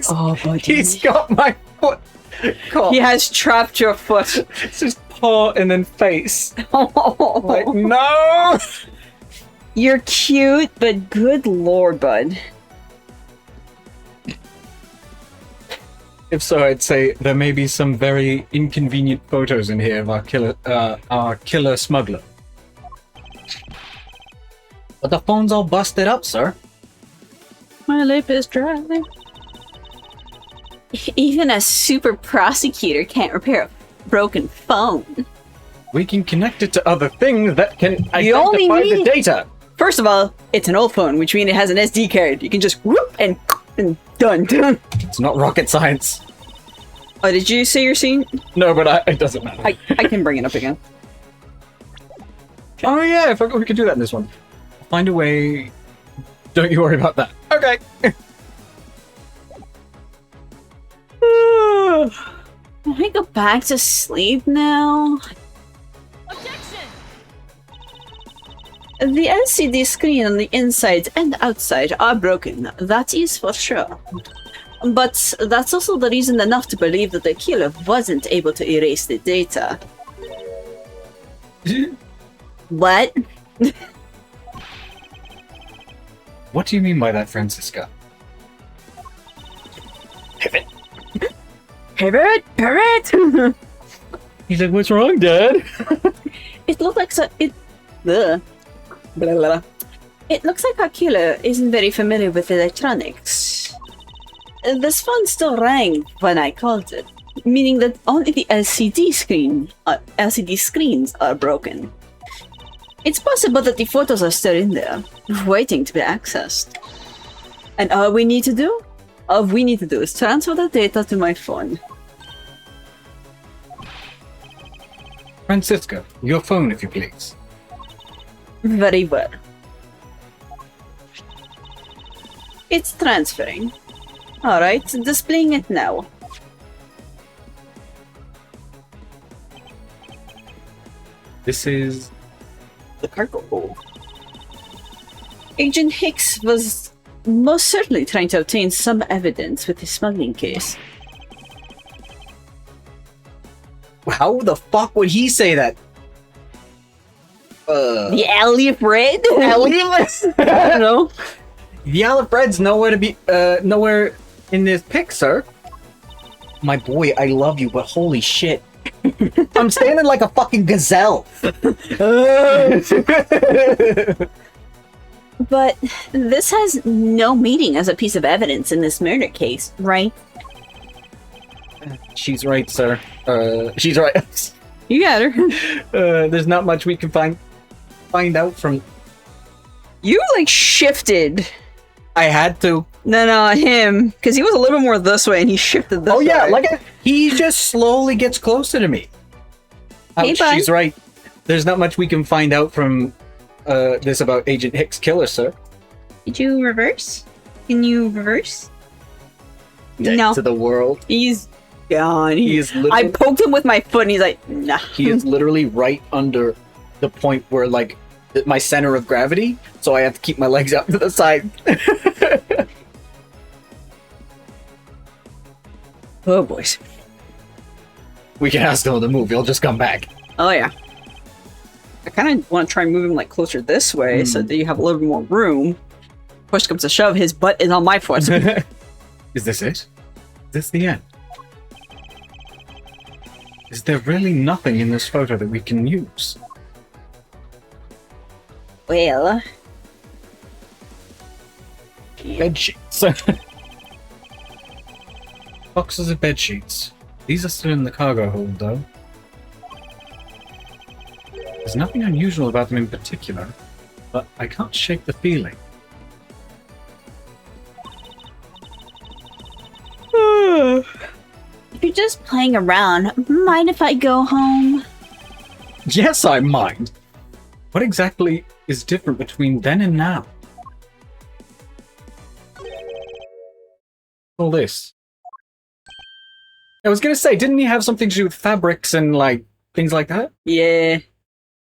Oh, buddy. He's got my foot caught. He has trapped your foot. It's his paw and then face. Like, no! You're cute, but good lord, bud. If so, I'd say there may be some very inconvenient photos in here of our killer smuggler. But the phone's all busted up, sir. My lip is dry. Even a super prosecutor can't repair a broken phone. We can connect it to other things that can You only identify the need- data. First of all, it's an old phone, which means it has an SD card. You can just whoop and done. It's not rocket science. Oh, did you say you're seeing? No, but it doesn't matter. I can bring it up again. Oh yeah, I forgot we could do that in this one. Find a way. Don't you worry about that. Okay. Can I go back to sleep now? The LCD screen on the inside and outside are broken. That is for sure. But that's also the reason enough to believe that the killer wasn't able to erase the data. What? What do you mean by that, Francisca? Pivot! Pivot! He's like, what's wrong, Dad? It looked like Ugh. Blah, blah, blah. It looks like our killer isn't very familiar with electronics. This phone still rang when I called it, meaning that only the LCD screens are broken. It's possible that the photos are still in there, waiting to be accessed. And all we need to do is transfer the data to my phone. Francisca, your phone, if you please. Very well. It's transferring. Alright, displaying it now. This is The cargo hold. Agent Hicks was most certainly trying to obtain some evidence with his smuggling case. How the fuck would he say that? The alley red? I don't know. The Alfred's nowhere to be, nowhere in this pic, sir. My boy, I love you, but holy shit. I'm standing like a fucking gazelle. But this has no meaning as a piece of evidence in this murder case, right? She's right, sir. She's right. You got her. There's not much we can find out from. You like shifted. I had to. No, him. Because he was a little bit more this way and he shifted this way. Oh yeah, like he just slowly gets closer to me. Hey, Ouch, bud. she's right. There's not much we can find out from this about Agent Hicks' killer, sir. Did you reverse? Can you reverse? Dead No. to the world. He's gone. He is I literally, poked him with my foot and he's like, nah. he is literally right under the point where like my center of gravity, so I have to keep my legs out to the side. Oh, boys. We can ask him to move. He'll just come back. Oh, yeah. I kind of want to try and move him like closer this way so that you have a little bit more room. Push comes to shove, his butt is on my foot. Is this it? Is this the end? Is there really nothing in this photo that we can use? Well, Bed sheets. Boxes of bed sheets. These are still in the cargo hold, though. There's nothing unusual about them in particular, but I can't shake the feeling. if you're just playing around, mind if I go home? Yes, I mind. What exactly is different between then and now? All this. I was gonna say, didn't he have something to do with fabrics and like things like that? Yeah.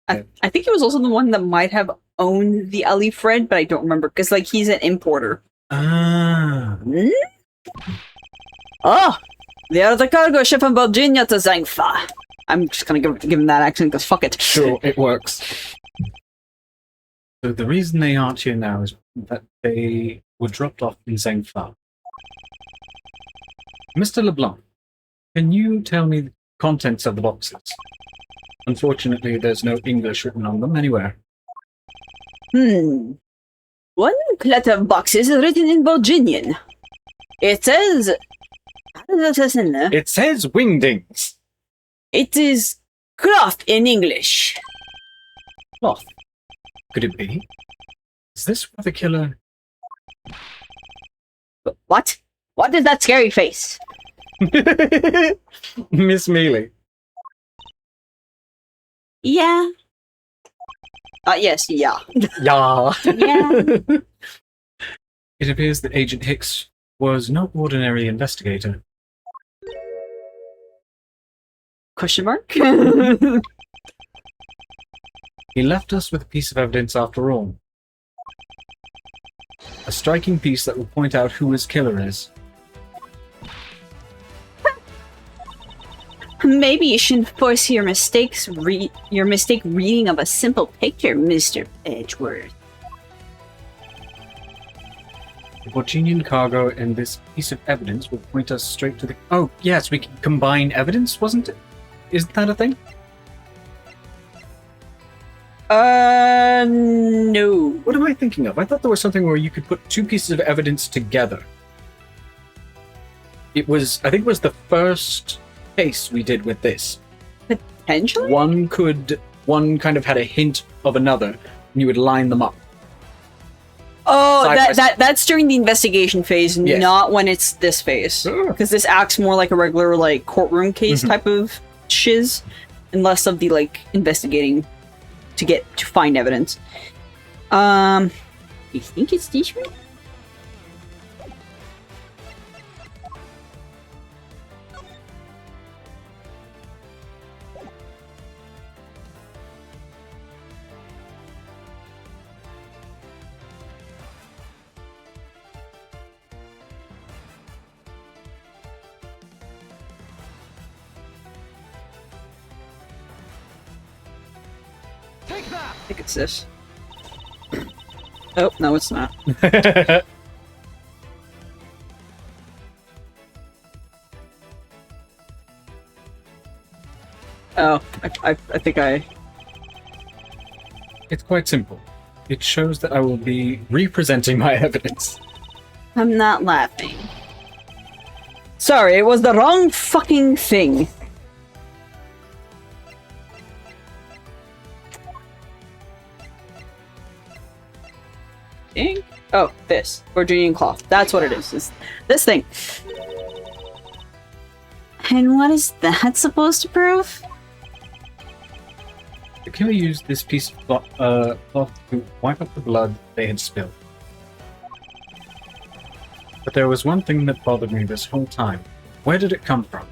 I think he was also the one that might have owned the Ali Fred, but I don't remember because like he's an importer. Ah. Oh, they are the cargo ship from Virginia to Zangfa. I'm just gonna give him that accent because fuck it. Sure, it works. So the reason they aren't here now is that they were dropped off in Zengfa. Mr. LeBlanc, can you tell me the contents of the boxes? Unfortunately, there's no English written on them anywhere. One clutter of boxes is written in Virginian. It says... How does that say in there? It says wingdings. It is cloth in English. Cloth. Could it be? Is this where the killer... What? What is that scary face? Miss Mealy. Yeah. Yes, yeah. Yeah. Yeah. It appears that Agent Hicks was no ordinary investigator. Question mark? He left us with a piece of evidence after all. A striking piece that will point out who his killer is. Maybe you shouldn't force your mistake reading of a simple picture, Mr. Edgeworth. The Virginian cargo and this piece of evidence will point us straight to the... Oh, yes, we can combine evidence, wasn't it? Isn't that a thing? No. What am I thinking of? I thought there was something where you could put two pieces of evidence together. It was... I think it was the first case we did with this. Potentially? One kind of had a hint of another, and you would line them up. Oh, Side by side. that's during the investigation phase, Yes. not when it's this phase. Because this acts more like a regular, like, courtroom case type of shiz, and less of the, like, investigating to find evidence. You think it's this one? I think it's this. Oh, no, it's not. Oh, I think I... It's quite simple. It shows that I will be representing my evidence. I'm not laughing. Sorry, it was the wrong fucking thing. Ink? Oh, this. Virginian cloth. That's what it is. This thing. And what is that supposed to prove? The killer used this piece of cloth to wipe up the blood they had spilled. But there was one thing that bothered me this whole time. Where did it come from?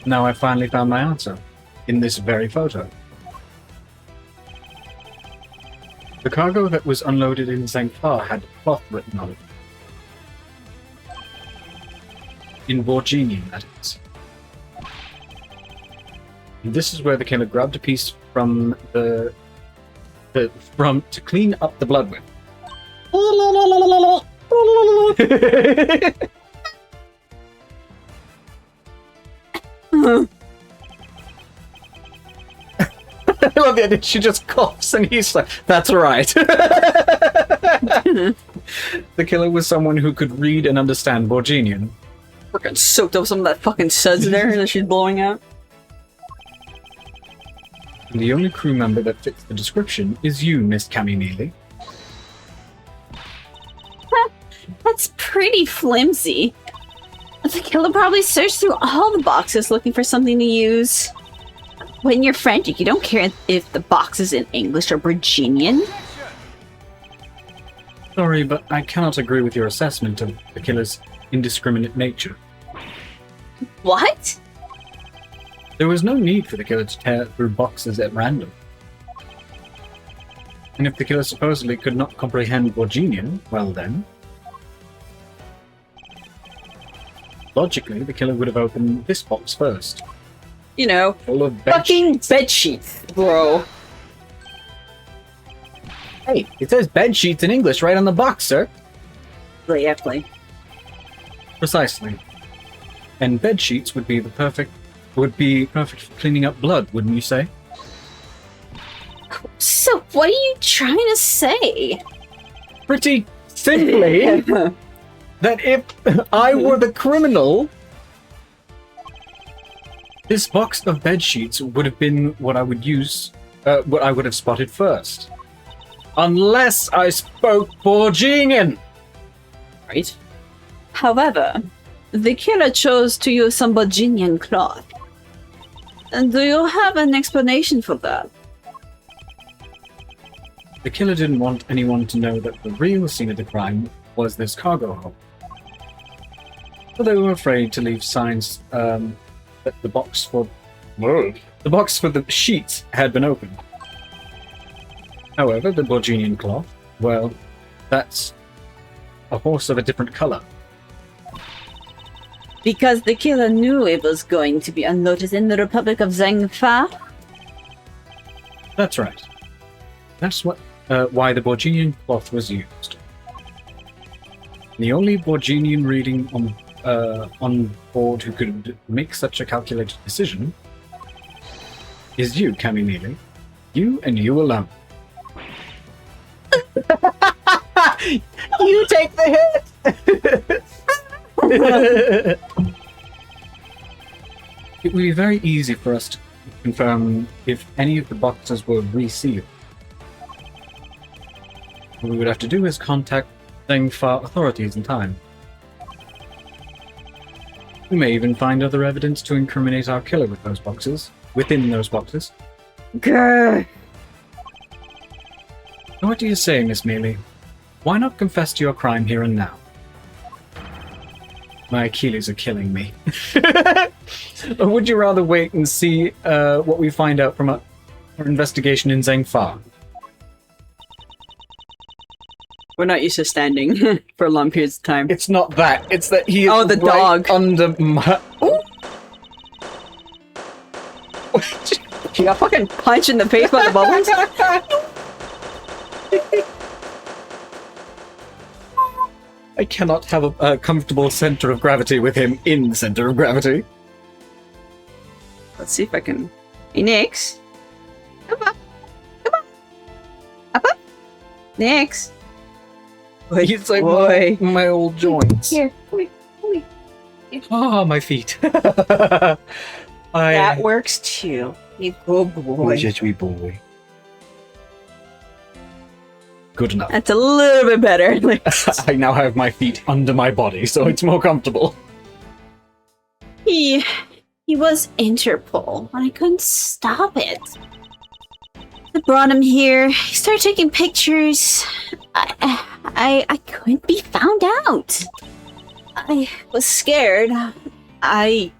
Now I finally found my answer. In this very photo. The cargo that was unloaded in St. Far had cloth written on it. In Borginian, that is. And this is where the killer grabbed a piece from to clean up the blood with. I love the idea. She just coughs and he's like, that's right. The killer was someone who could read and understand Borginian. Freaking soaked up some of that fucking suds there that she's blowing out. And the only crew member that fits the description is you, Miss Cammy Neely. That's pretty flimsy. The killer probably searched through all the boxes looking for something to use. When you're frantic, you don't care if the box is in English or Virginian. Sorry, but I cannot agree with your assessment of the killer's indiscriminate nature. What? There was no need for the killer to tear through boxes at random. And if the killer supposedly could not comprehend Borginian, well then... Logically, the killer would have opened this box first. You know, Full of bed fucking sheets. bed sheets, bro. Hey, it says bed sheets in English right on the box, sir. Exactly. Precisely. And bed sheets would be perfect for cleaning up blood, wouldn't you say? So, what are you trying to say? Pretty simply that if I were the criminal, this box of bed sheets would have been what I would use, what I would have spotted first. Unless I spoke Borginian! Right. However, the killer chose to use some Virginian cloth. And do you have an explanation for that? The killer didn't want anyone to know that the real scene of the crime was this cargo hold. But they were afraid to leave signs that the box for the sheets had been opened. However, the Borginian cloth, well, that's a horse of a different color. Because the killer knew it was going to be unnoticed in the Republic of Zhengfa? That's right. That's why the Borginian cloth was used. The only Borginian reading on board who could make such a calculated decision is you, Cammy Neely. You and you alone. You take the hit! It would be very easy for us to confirm if any of the boxes were resealed. What we would have to do is contact Zhengfa authorities in time. We may even find other evidence to incriminate our killer within those boxes. Grr. So what do you say, Miss Mealy? Why not confess to your crime here and now? My Achilles are killing me. Or would you rather wait and see what we find out from our investigation in Zhengfa? We're not used to standing for long periods of time. It's not that. It's that he is Oh, the right dog. under my... She got fucking punched in the face by the bubbles. I cannot have a comfortable center of gravity with him in the center of gravity. Let's see if I can... Hey, Nix. Come on. Come on. Up, up. Nix. He's like boy. my old joints. Here, come here. Ah, my feet. That I... works too. You good boy. wee boy. Good enough. That's a little bit better. I now have my feet under my body, so it's more comfortable. He was Interpol, and I couldn't stop it. I brought him here. He started taking pictures. I couldn't be found out. I was scared. I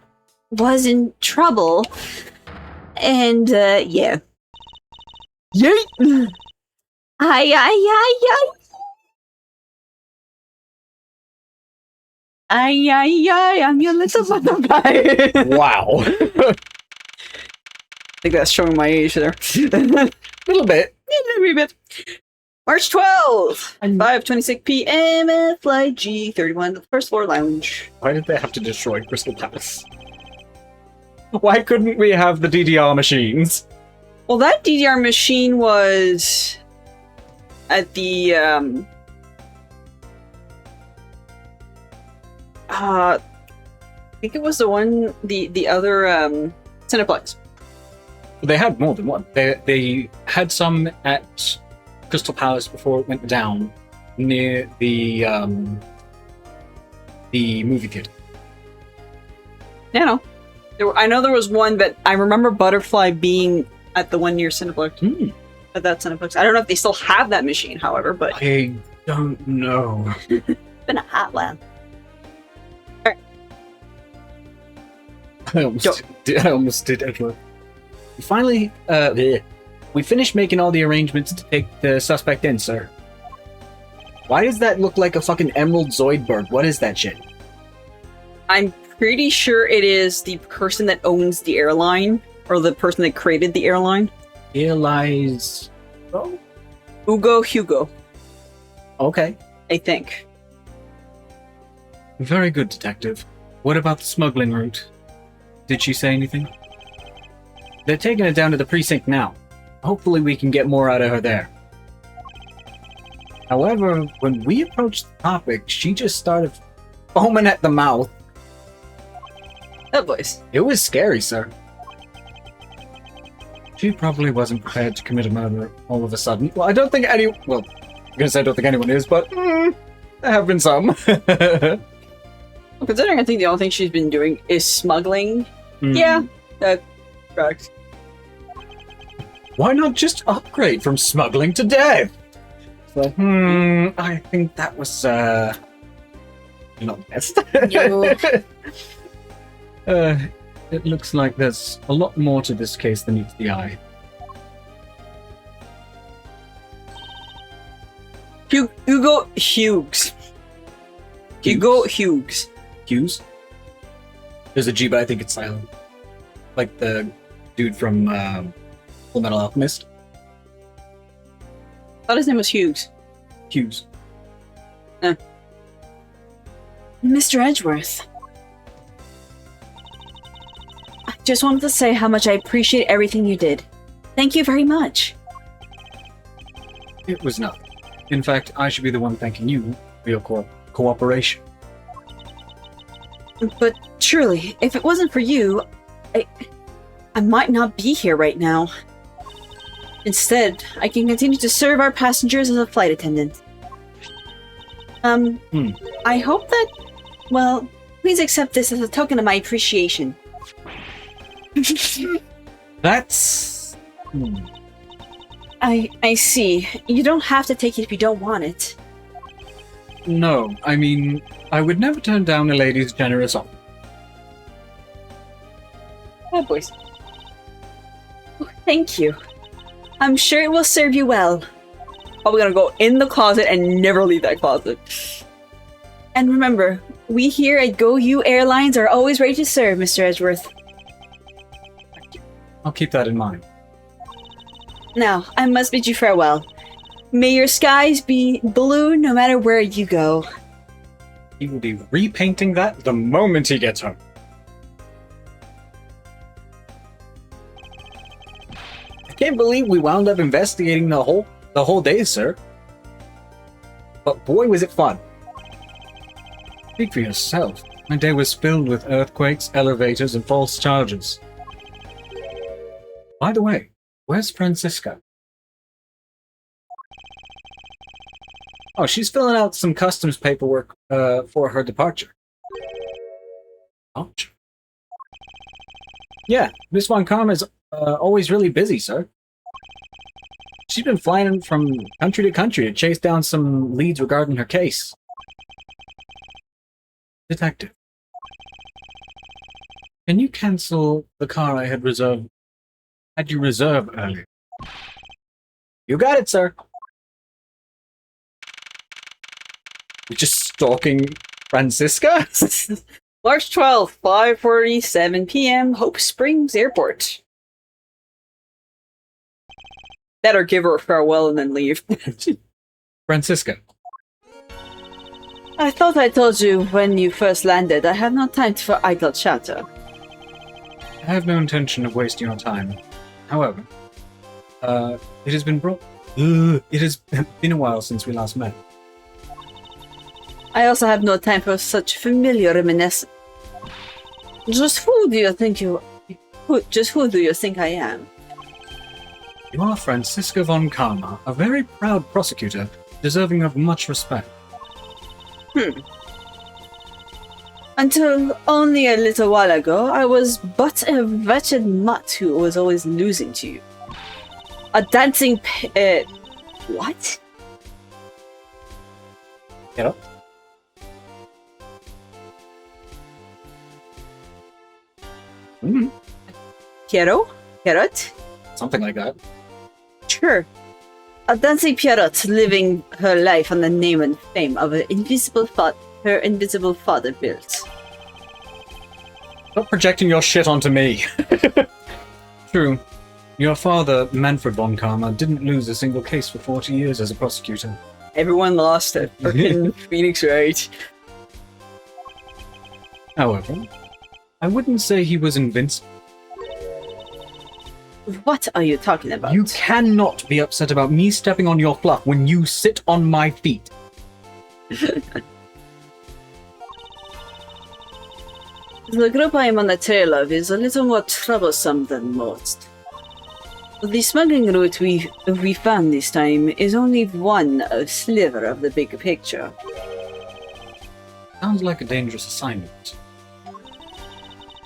was in trouble. And, yeah. Yeet! I'm your little butterfly. Wow. I think that's showing my age there. Little bit. A wee bit. March 12th, 5:26 p.m. at Flight G31, the first floor lounge. Why did they have to destroy Crystal Palace? Why couldn't we have the DDR machines? Well, that DDR machine was at the I think it was the one the other Cineplex. They had more than one. They had some at Crystal Palace before it went down, near the movie theater. Yeah, no. I know there was one, but I remember Butterfly being at the one near Cineplex. At that Cineplex. I don't know if they still have that machine, however, but I don't know. it's been a hot while. I almost did Edgeworth. Finally, we finished making all the arrangements to take the suspect in, sir. Why does that look like a fucking Emerald Zoidberg? What is that shit? I'm pretty sure it is the person that owns the airline, or the person that created the airline. Realize... Oh, Hugo. okay. I think. Very good, Detective. What about the smuggling route? Did she say anything? They're taking it down to the precinct now. Hopefully we can get more out of her there. However, when we approached the topic, she just started foaming at the mouth. That voice. It was scary, sir. She probably wasn't prepared to commit a murder all of a sudden. Well, I don't think any... Well, I guess I don't think anyone is, but there have been some. Considering I think the only thing she's been doing is smuggling. Yeah, that's correct. Why not just upgrade from smuggling to death? So, I think that was, not best. No. It looks like there's a lot more to this case than meets the eye. Hugo Hughes. Hugo Hughes. Hughes? There's a G, but I think it's silent. Like the dude from Full Metal Alchemist. I thought his name was Hughes. Hughes. Mr. Edgeworth. I just wanted to say how much I appreciate everything you did. Thank you very much. It was nothing. In fact, I should be the one thanking you for your cooperation. But truly, if it wasn't for you, I might not be here right now. Instead, I can continue to serve our passengers as a flight attendant. I hope that, well, please accept this as a token of my appreciation. That's... I see. You don't have to take it if you don't want it. No, I mean, I would never turn down a lady's generous offer. Oh, boys. Thank you. I'm sure it will serve you well. Probably gonna go in the closet and never leave that closet. And remember, we here at Go You Airlines are always ready to serve, Mr. Edgeworth. I'll keep that in mind. Now, I must bid you farewell. May your skies be blue no matter where you go. He will be repainting that the moment he gets home. I can't believe we wound up investigating the whole day, sir. But boy, was it fun. Speak for yourself. My day was filled with earthquakes, elevators, and false charges. By the way, where's Francisca? Oh, she's filling out some customs paperwork for her departure. Ouch. Yeah, Miss Von Karma is always really busy, sir. She's been flying from country to country to chase down some leads regarding her case. Detective, can you cancel the car I had you reserved earlier? You got it, sir. You're just stalking Francisca? March 12th, 5:47 p.m., Hope Springs Airport. Better give her a farewell and then leave. Francisca. I thought I told you when you first landed. I have no time for idle chatter. I have no intention of wasting your time. However, it has been a while since we last met. I also have no time for such familiar reminiscence. Just who do you think I am? You are Francisca Von Karma, a very proud prosecutor, deserving of much respect. Until only a little while ago, I was but a wretched mutt who was always losing to you. A dancing what? Get up. Pierrot? Something like that. Sure. A dancing Pierrot living her life on the name and fame of her invisible father built. Stop projecting your shit onto me. True. Your father, Manfred Von Karma, didn't lose a single case for 40 years as a prosecutor. Everyone lost at fucking Phoenix Wright. However, I wouldn't say he was invincible. What are you talking about? You cannot be upset about me stepping on your fluff when you sit on my feet. The group I am on the trail of is a little more troublesome than most. The smuggling route we found this time is only one sliver of the big picture. Sounds like a dangerous assignment.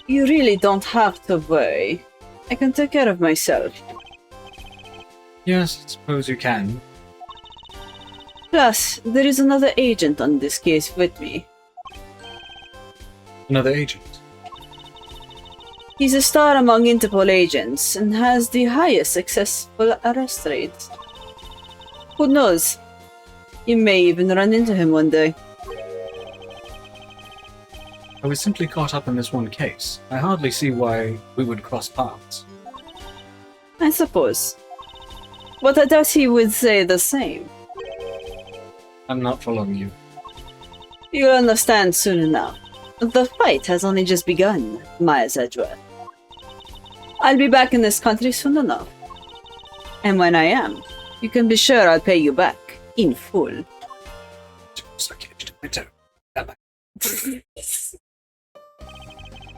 You really don't have to worry. I can take care of myself. Yes, I suppose you can. Plus, there is another agent on this case with me. Another agent. He's a star among Interpol agents and has the highest successful arrest rates. Who knows? You may even run into him one day. I was simply caught up in this one case. I hardly see why we would cross paths. I suppose. But I doubt he would say the same. I'm not following you. You'll understand soon enough. The fight has only just begun, Miles Edgeworth. I'll be back in this country soon enough. And when I am, you can be sure I'll pay you back, in full.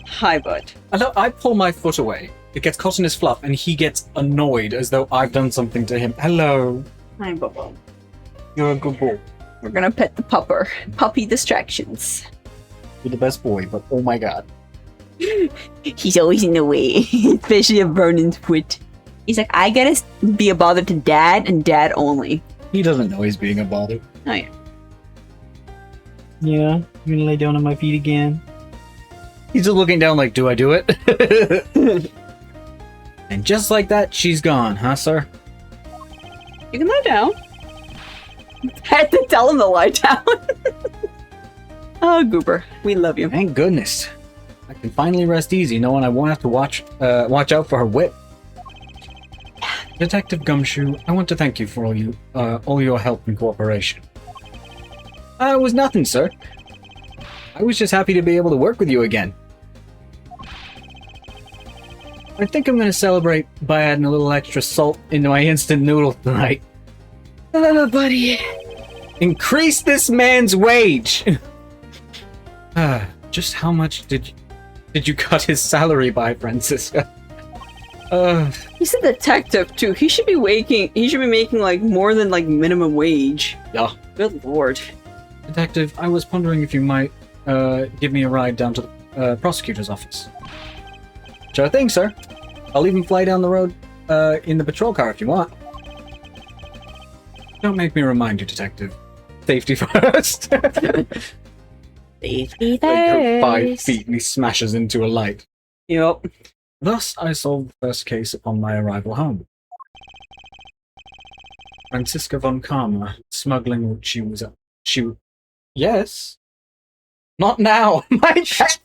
Hi, bud. I pull my foot away. It gets caught in his fluff, and he gets annoyed as though I've done something to him. Hello. Hi, Bubba. You're a good boy. We're gonna pet the pupper. Puppy distractions. You're the best boy, but oh my god. He's always in the way, especially of Vernon's foot. He's like, I gotta be a bother to Dad and Dad only. He doesn't know he's being a bother. Oh yeah. Yeah, you're gonna lay down on my feet again. He's just looking down like, do I do it? And just like that, she's gone, huh, sir? You can lie down. I had to tell him to lie down. Oh, Goober, we love you. Thank goodness. I can finally rest easy knowing I won't have to watch out for her whip. Detective Gumshoe, I want to thank you for all your help and cooperation. It was nothing, sir. I was just happy to be able to work with you again. I think I'm going to celebrate by adding a little extra salt into my instant noodle tonight. Oh, buddy. Increase this man's wage! Just how much did you cut his salary by, Francisca? He's a detective too. He should be making like more than like minimum wage. Yeah. Good lord. Detective, I was wondering if you might give me a ride down to the prosecutor's office. Sure thing, sir. I'll even fly down the road in the patrol car if you want. Don't make me remind you, Detective. Safety first. Safety They go 5 feet and he smashes into a light. Yep. Thus, I solved the first case upon my arrival home. Francisca von Karma, smuggling she was up. Yes? Not now! My pets!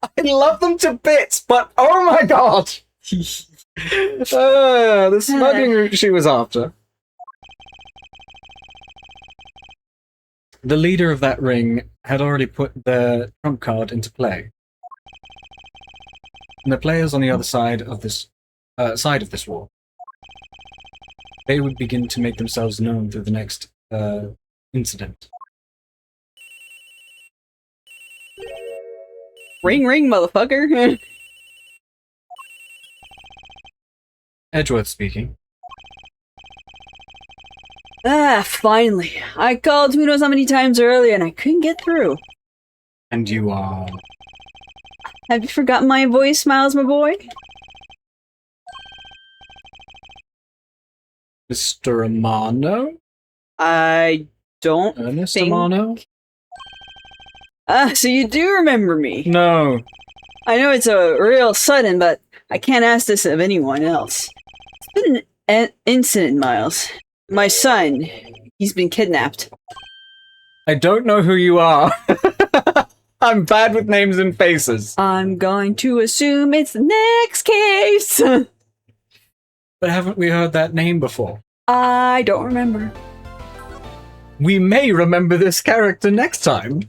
I love them to bits, but oh my god! The smuggling route she was after. The leader of that ring had already put the trump card into play. And the players on the other side of this war, they would begin to make themselves known through the next incident. Ring ring, motherfucker. Edgeworth speaking. Finally. I called who knows how many times earlier and I couldn't get through. And you are... Have you forgotten my voice, Miles, my boy? Mr. Amano? I don't Ernest think... Amano? So you do remember me. No. I know it's a real sudden, but I can't ask this of anyone else. It's been an incident, Miles. My son, he's been kidnapped. I don't know who you are. I'm bad with names and faces. I'm going to assume it's the next case. But haven't we heard that name before? I don't remember. We may remember this character next time.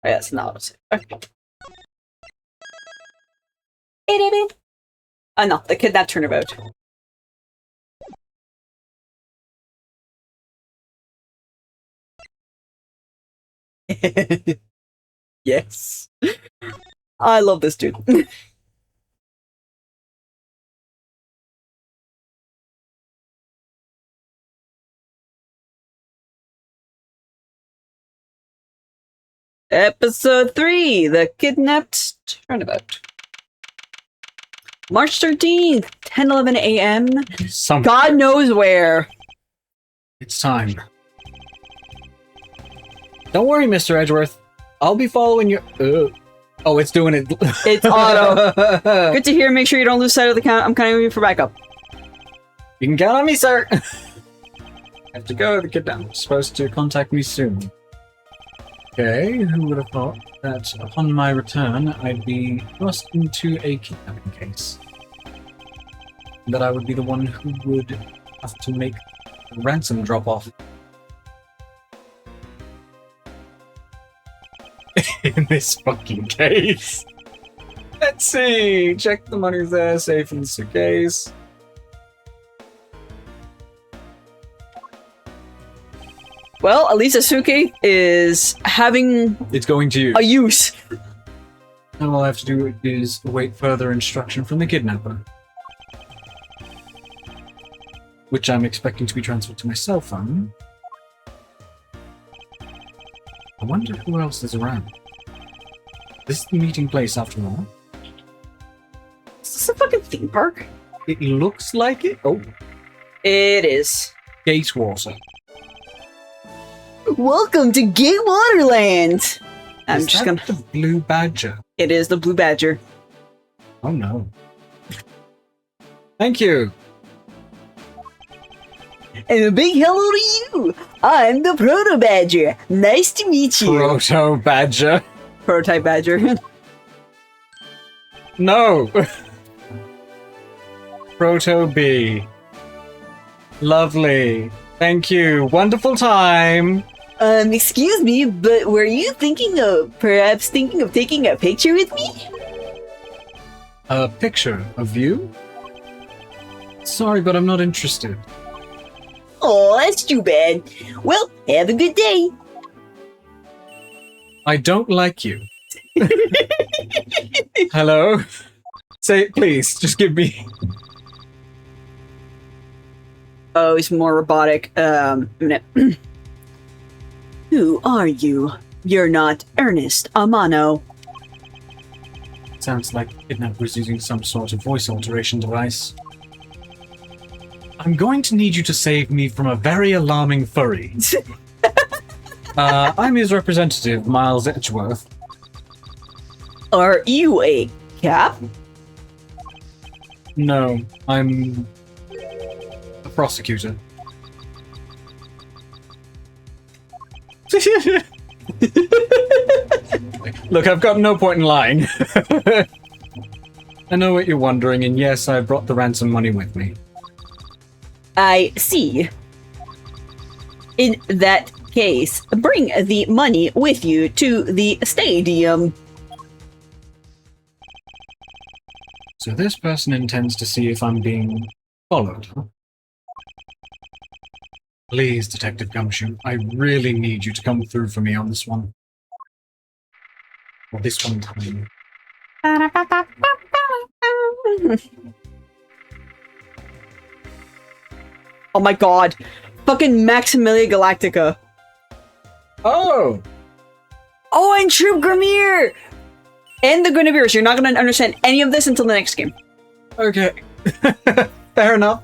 Oh, yeah, it's not. Okay. No, the kidnapped turnabout. Yes. I love this dude. Episode 3, The Kidnapped Turnabout. March 13th, 10:11 a.m. God knows where. It's time. Don't worry, Mr. Edgeworth. I'll be following you. Oh, it's doing it. It's auto. Good to hear. Make sure you don't lose sight of the count. I'm counting on you for backup. You can count on me, sir. I have to go. The kidnapper's supposed to contact me soon. Okay, who would have thought that upon my return, I'd be thrust into a kidnapping case? That I would be the one who would have to make a ransom drop off. In this fucking case. Let's see. Check the money's there, safe in the suitcase. Well, at least Asuke is having It's going to you. a use. Now all I have to do is await further instruction from the kidnapper. Which I'm expecting to be transferred to my cell phone. I wonder who else is around. This is the meeting place after all. Is this a fucking theme park? It looks like it. Oh, It is. Gatewater. Welcome to Gay Waterland. I'm Is just that gonna. the Blue Badger. It is the Blue Badger. Oh no. Thank you. And a big hello to you. I'm the Proto Badger. Nice to meet you. Proto Badger. Prototype Badger. No. Proto B. Lovely. Thank you. Wonderful time. Excuse me, but were you perhaps thinking of taking a picture with me? A picture of you? Sorry, but I'm not interested. Oh, that's too bad. Well, have a good day. I don't like you. Hello? Say it, please. Just give me. Oh, he's more robotic. Minute. Who are you? You're not Ernest Amano. Sounds like the kidnapper's using some sort of voice alteration device. I'm going to need you to save me from a very alarming furry. I'm his representative, Miles Edgeworth. Are you a cap? No, I'm a prosecutor. Look, I've got no point in lying. I know what you're wondering, and yes, I brought the ransom money with me. I see. In that case, bring the money with you to the stadium. So this person intends to see if I'm being followed. Huh? Please, Detective Gumshoe, I really need you to come through for me on this one. Or this one time. Oh my god. Fucking Maximilia Galactica. Oh! Oh, and Troop Grimir! And the Guinevere's. You're not going to understand any of this until the next game. Okay. Fair enough.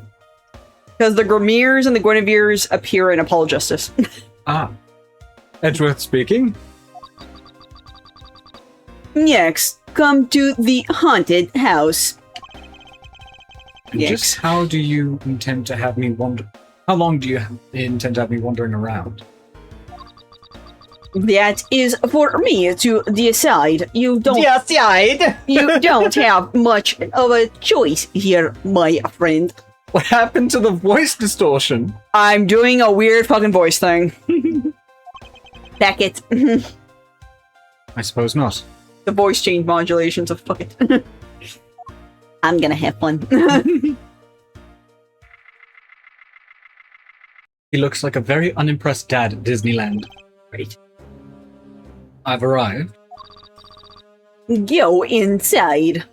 Because the Grimirs and the Guinevere's appear in Apollo Justice. Ah. Edgeworth speaking. Next, come to the haunted house. And just how do you intend to have me wander? How long do you intend to have me wandering around? That is for me to decide. You don't Decide. you don't have much of a choice here, my friend. What happened to the voice distortion? I'm doing a weird fucking voice thing. Back it. I suppose not. The voice change modulation, so fuck it. I'm gonna have fun. He looks like a very unimpressed dad at Disneyland. Right. I've arrived. Go inside.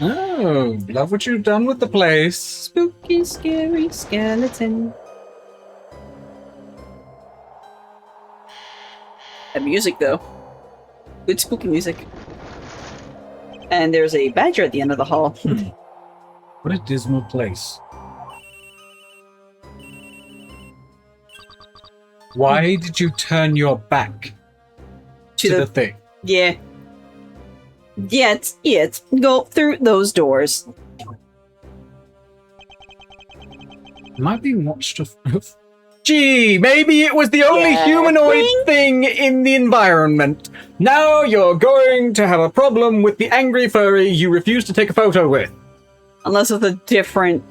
Oh, love what you've done with the place. Spooky, scary skeleton. That music, though. Good spooky music. And there's a badger at the end of the hall. What a dismal place. Why did you turn your back to the thing? Yeah. Yet. Go through those doors. Am I being watched? Gee, maybe it was the only Yeah. humanoid thing in the environment. Now you're going to have a problem with the angry furry you refuse to take a photo with. Unless with a different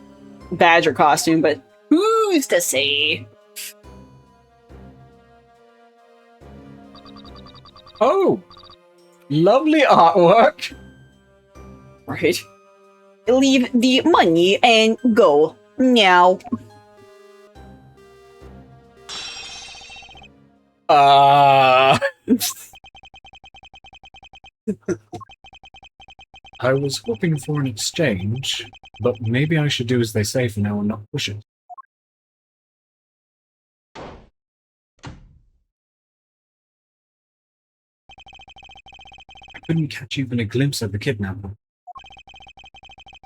badger costume, but who's to say? Oh, lovely artwork. Right. Leave the money and go. Now. I was hoping for an exchange, but maybe I should do as they say for now and not push it. I couldn't catch even a glimpse of the kidnapper.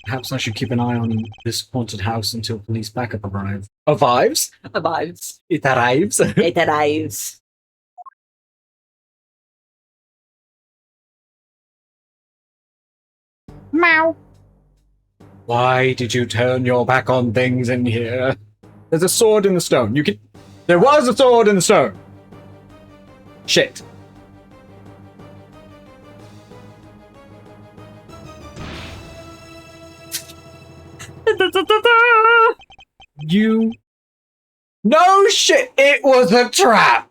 Perhaps I should keep an eye on this haunted house until police backup arrives. Arrives? Arrives. It arrives. It arrives. Meow. Why did you turn your back on things in here? There's a sword in the stone. There was a sword in the stone. Shit. You. No shit! It was a trap!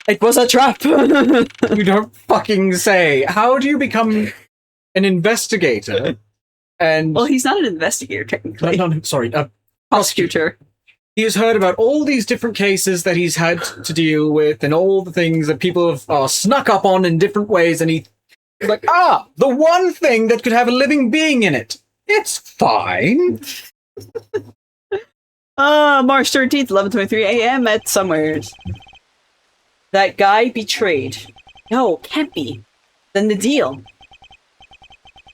It was a trap. You don't fucking say. How do you become an investigator? And. Well, he's not an investigator, technically. Sorry, a Prosecutor. he has heard about all these different cases that he's had to deal with and all the things that people have snuck up on in different ways, and he's like, the one thing that could have a living being in it. It's fine. March 13th, 11:23 a.m. at somewheres. That guy betrayed. No, can't be. Then the deal.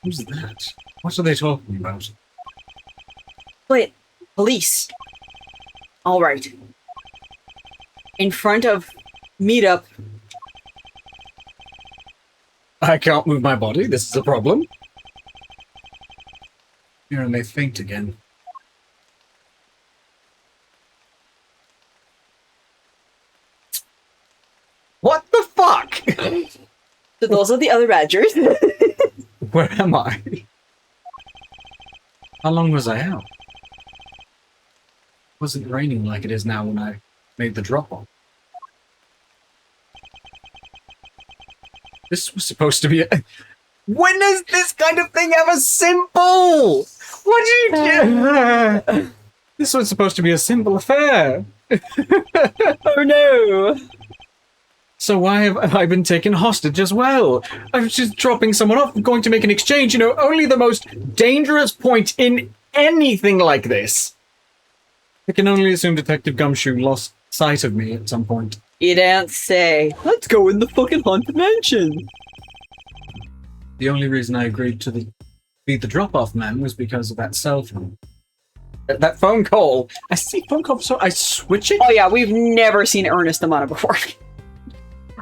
Who's that? What are they talking about? But, police. Alright. In front of meetup. I can't move my body. This is a problem. Here, and they faint again. What the fuck? So those are the other badgers. Where am I? How long was I out? It wasn't raining like it is now when I made the drop off. This was supposed to be a... When is this kind of thing ever simple? What do you do? This was supposed to be a simple affair. Oh no! So why have I been taken hostage as well? I was just dropping someone off, going to make an exchange, only the most dangerous point in anything like this. I can only assume Detective Gumshoe lost sight of me at some point. You don't say. Let's go in the fucking haunted mansion. The only reason I agreed to be the drop-off man was because of that cell phone. That phone call. I see phone call, so I switch it? Oh yeah, we've never seen Ernest Amano before.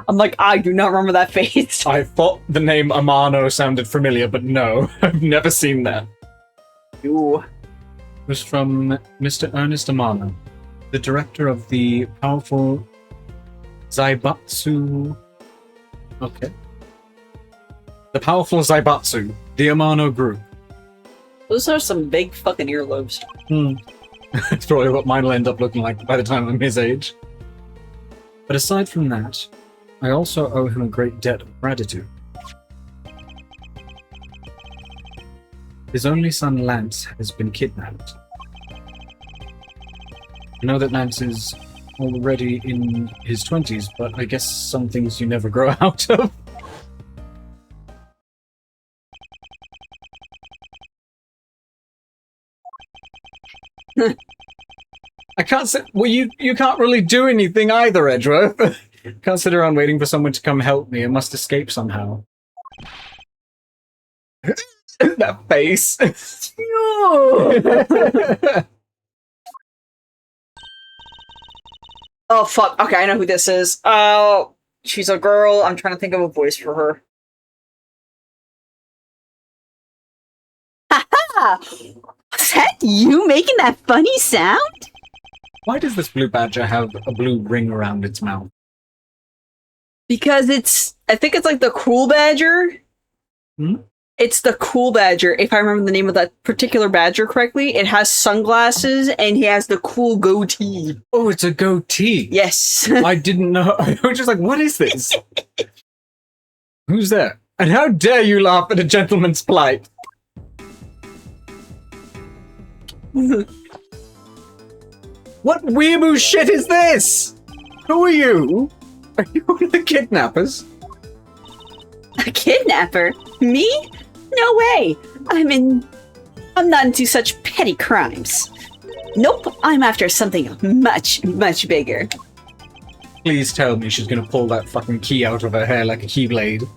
I'm like, I do not remember that face. I thought the name Amano sounded familiar, but no, I've never seen that. Ooh. It was from Mr. Ernest Amano, the director of the powerful Zaibatsu... Okay. The powerful Zaibatsu, the Amano group. Those are some big fucking earlobes. That's probably what mine will end up looking like by the time I'm his age. But aside from that, I also owe him a great debt of gratitude. His only son, Lance, has been kidnapped. I know that Lance is already in his 20s, but I guess some things you never grow out of. I can't sit. Well, you can't really do anything either, Edgeworth. Can't sit around waiting for someone to come help me. I must escape somehow. That face. Oh, fuck. Okay, I know who this is. Oh, she's a girl. I'm trying to think of a voice for her. Ha! Was that you making that funny sound? Why does this blue badger have a blue ring around its mouth? Because I think it's like the cool badger. Hmm? It's the cool badger, if I remember the name of that particular badger correctly. It has sunglasses and he has the cool goatee. Oh, it's a goatee. Yes. I didn't know. I was just like, what is this? Who's there? And how dare you laugh at a gentleman's plight? What weeaboo shit is this? Who are you? Are you one of the kidnappers? A kidnapper? Me? No way. I'm not into such petty crimes. Nope, I'm after something much, much bigger. Please tell me she's gonna pull that fucking key out of her hair like a keyblade.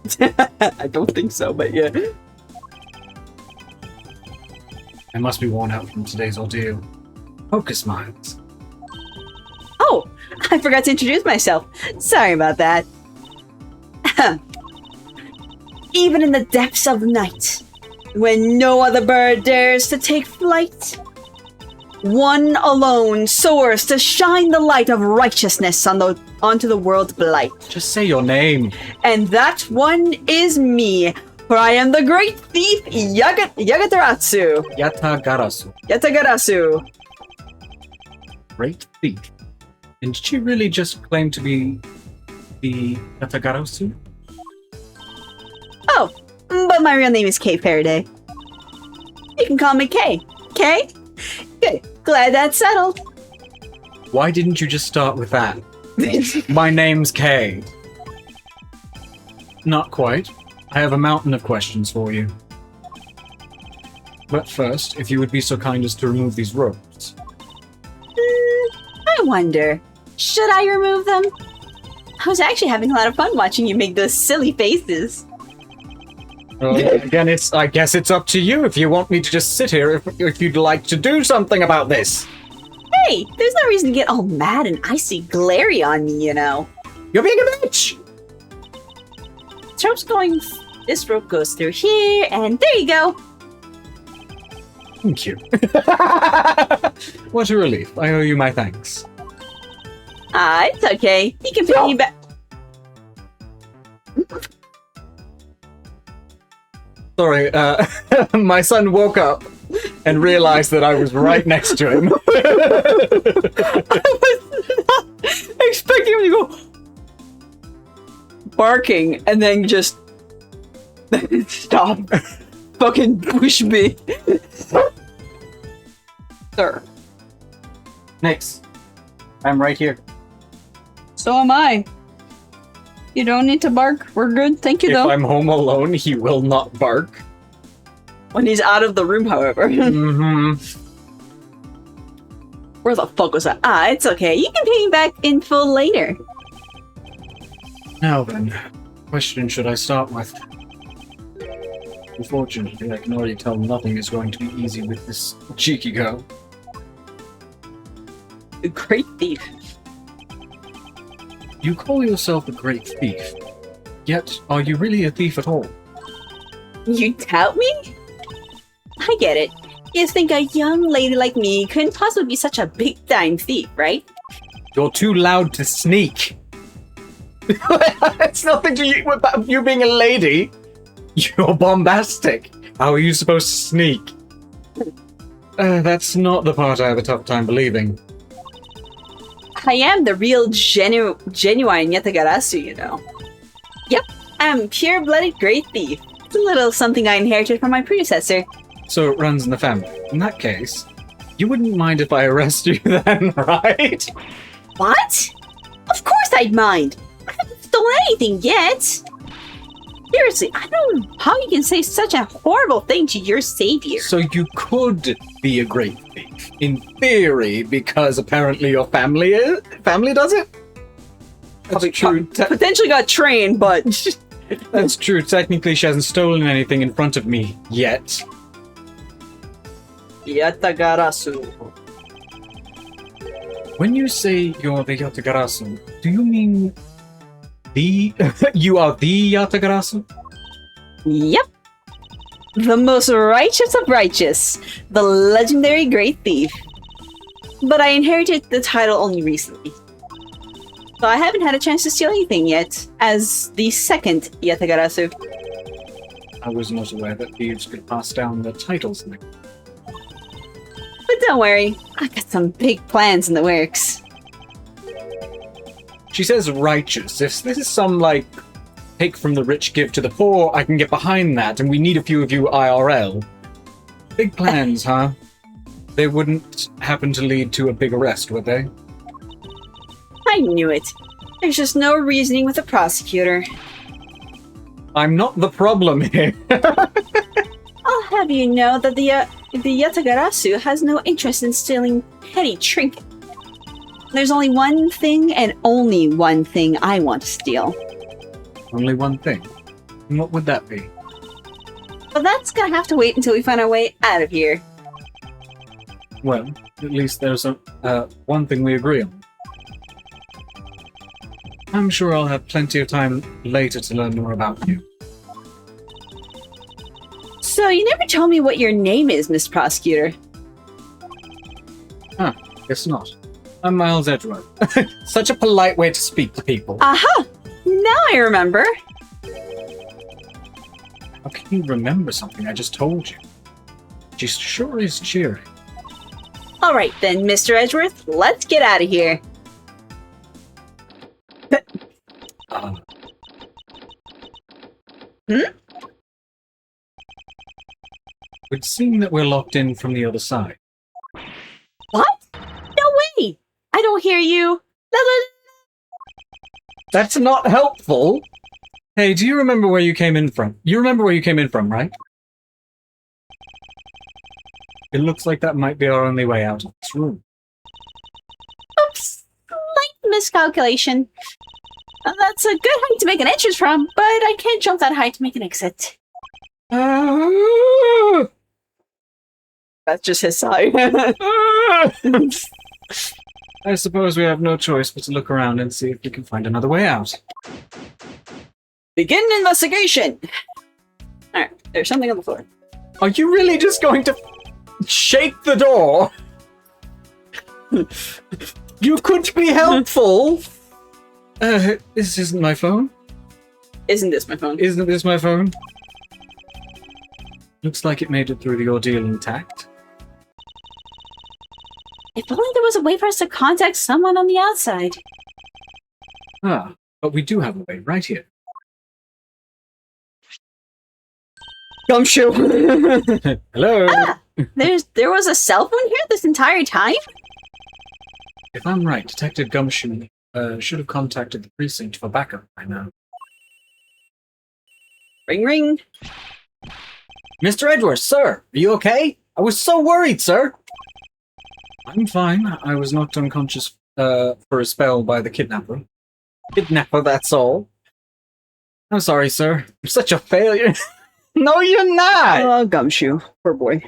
I don't think so, but yeah. I must be worn out from today's ordeal. Focus minds. Oh, I forgot to introduce myself. Sorry about that. Even in the depths of the night, when no other bird dares to take flight, one alone soars to shine the light of righteousness onto the world's blight. Just say your name. And that one is me, for I am the great thief Yatagarasu. Yatagarasu. Yatagarasu. Great thief. And did you really just claim to be the Yatagarasu? Oh, but my real name is Kay Faraday. You can call me Kay. Kay? Good. Glad that's settled. Why didn't you just start with that? My name's Kay. Not quite. I have a mountain of questions for you. But first, if you would be so kind as to remove these ropes. I wonder, should I remove them? I was actually having a lot of fun watching you make those silly faces. Well, again, I guess it's up to you if you want me to just sit here if you'd like to do something about this. Hey, there's no reason to get all mad and icy glary on me, you know. You're being a bitch! This rope goes through here, and there you go. Thank you. What a relief. I owe you my thanks. It's okay. You can pay me back. Sorry, my son woke up and realized that I was right next to him. I was not expecting him to go barking and then just stop. Fucking push me. Sir. Nix, I'm right here. So am I. You don't need to bark. We're good. Thank you, If though. I'm home alone, he will not bark. When he's out of the room, however. Mm-hmm. Where the fuck was that? It's okay. You can pay me back in full later. Now then, question should I start with? Unfortunately, I can already tell nothing is going to be easy with this cheeky girl. A great thief. You call yourself a great thief, yet are you really a thief at all? You doubt me? I get it. You think a young lady like me couldn't possibly be such a big-time thief, right? You're too loud to sneak. It's nothing to you about you being a lady. You're bombastic. How are you supposed to sneak? That's not the part I have a tough time believing. I am the real genuine Yatagarasu, you know. Yep, I'm pure-blooded great thief. It's a little something I inherited from my predecessor. So it runs in the family. In that case, you wouldn't mind if I arrest you then, right? What? Of course I'd mind. I haven't stolen anything yet. Seriously, I don't know how you can say such a horrible thing to your savior. So you could be a great thief, in theory, because apparently your family does it? That's true. Potentially got trained, but... That's true. Technically, she hasn't stolen anything in front of me yet. Yatagarasu. When you say you're the Yatagarasu, do you mean the... you are the Yatagarasu? Yep. The most righteous of righteous. The legendary great thief. But I inherited the title only recently. So I haven't had a chance to steal anything yet, as the second Yatagarasu. I was not aware that thieves could pass down their titles. But don't worry, I got some big plans in the works. She says righteous. If this is some, like, take from the rich, give to the poor, I can get behind that, and we need a few of you IRL. Big plans, huh? They wouldn't happen to lead to a big arrest, would they? I knew it. There's just no reasoning with the prosecutor. I'm not the problem here. I'll have you know that the Yatagarasu has no interest in stealing petty trinkets. There's only one thing and only one thing I want to steal. Only one thing. And what would that be? But that's gonna have to wait until we find our way out of here. Well, at least there's one thing we agree on. I'm sure I'll have plenty of time later to learn more about you. So you never told me what your name is, Miss Prosecutor. Guess not. I'm Miles Edgeworth. Such a polite way to speak to people. Aha! Now I remember. How can you remember something I just told you? She sure is cheery. Alright then, Mr. Edgeworth, let's get out of here. Would seem that we're locked in from the other side. What? No way! I don't hear you. That's not helpful! Hey, do you remember where you came in from? You remember where you came in from, right? It looks like that might be our only way out of this room. Oops. Slight miscalculation. That's a good height to make an entrance from, but I can't jump that high to make an exit. That's just his sigh. I suppose we have no choice but to look around and see if we can find another way out. Begin investigation! Alright, there's something on the floor. Are you really just going to shake the door? You could be helpful! This isn't my phone. Isn't this my phone? Isn't this my phone? Looks like it made it through the ordeal intact. If only there was a way for us to contact someone on the outside. Ah, but we do have a way right here. Gumshoe! Hello? Ah, there was a cell phone here this entire time? If I'm right, Detective Gumshoe should have contacted the precinct for backup by now. Ring ring. Mr. Edgeworth, sir, are you okay? I was so worried, sir. I'm fine. I was knocked unconscious for a spell by the kidnapper. Kidnapper, that's all. I'm sorry, sir. I'm such a failure. No, you're not! Oh, Gumshoe. Poor boy. If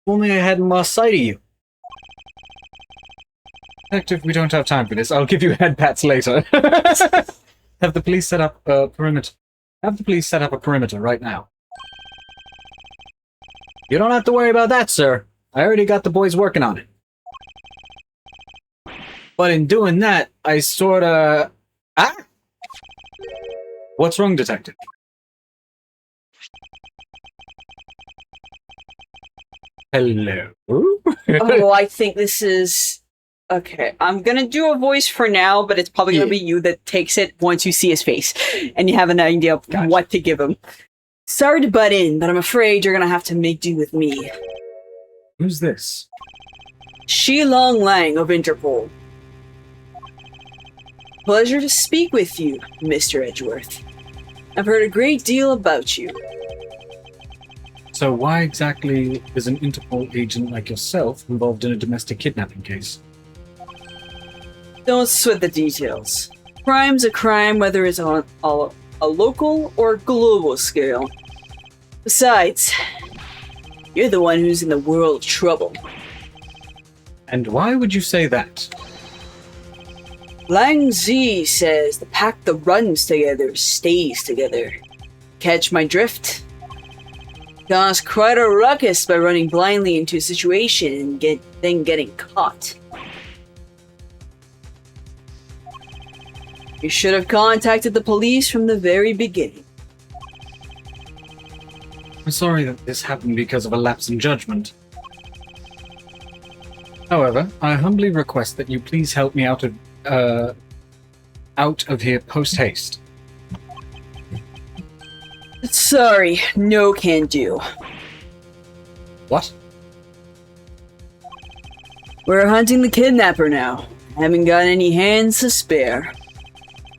only I hadn't lost sight of you. Detective, we don't have time for this. I'll give you head pats later. Have the police set up a perimeter. Have the police set up a perimeter right now. You don't have to worry about that, sir. I already got the boys working on it. But in doing that, I sorta... Ah! What's wrong, Detective? Hello? Oh, I think this is... Okay, I'm gonna do a voice for now, but it's probably gonna be you that takes it once you see his face, and you have an idea of what to give him. Sorry to butt in, but I'm afraid you're gonna have to make do with me. Who's this? Shilong Lang of Interpol. Pleasure to speak with you, Mr. Edgeworth. I've heard a great deal about you. So why exactly is an Interpol agent like yourself involved in a domestic kidnapping case? Don't sweat the details. Crime's a crime whether it's on a local or global scale. Besides, you're the one who's in the world of trouble. And why would you say that? Lang Zi says the pack that runs together stays together. Catch my drift? Caused quite a ruckus by running blindly into a situation and then getting caught. You should have contacted the police from the very beginning. I'm sorry that this happened because of a lapse in judgment. However, I humbly request that you please help me out of here post-haste. Sorry, no can do. What? We're hunting the kidnapper now. Haven't got any hands to spare.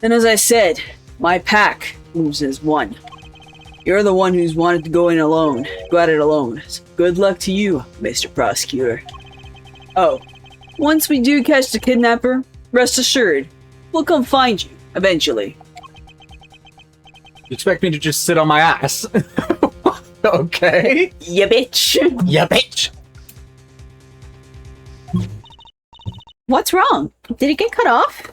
And as I said, my pack moves as one. You're the one who's wanted to go at it alone. So good luck to you, Mr. Prosecutor. Oh, once we do catch the kidnapper, rest assured, we'll come find you, eventually. You expect me to just sit on my ass? Okay. Ya bitch. Yeah, bitch. What's wrong? Did it get cut off?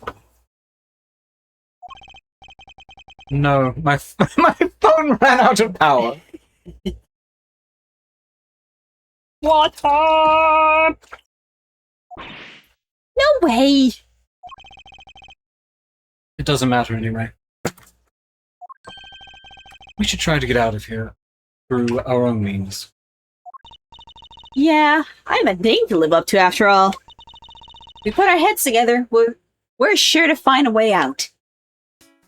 No, my phone ran out of power. What up? No way! It doesn't matter anyway. We should try to get out of here through our own means. Yeah, I have a name to live up to after all. We put our heads together, we're sure to find a way out.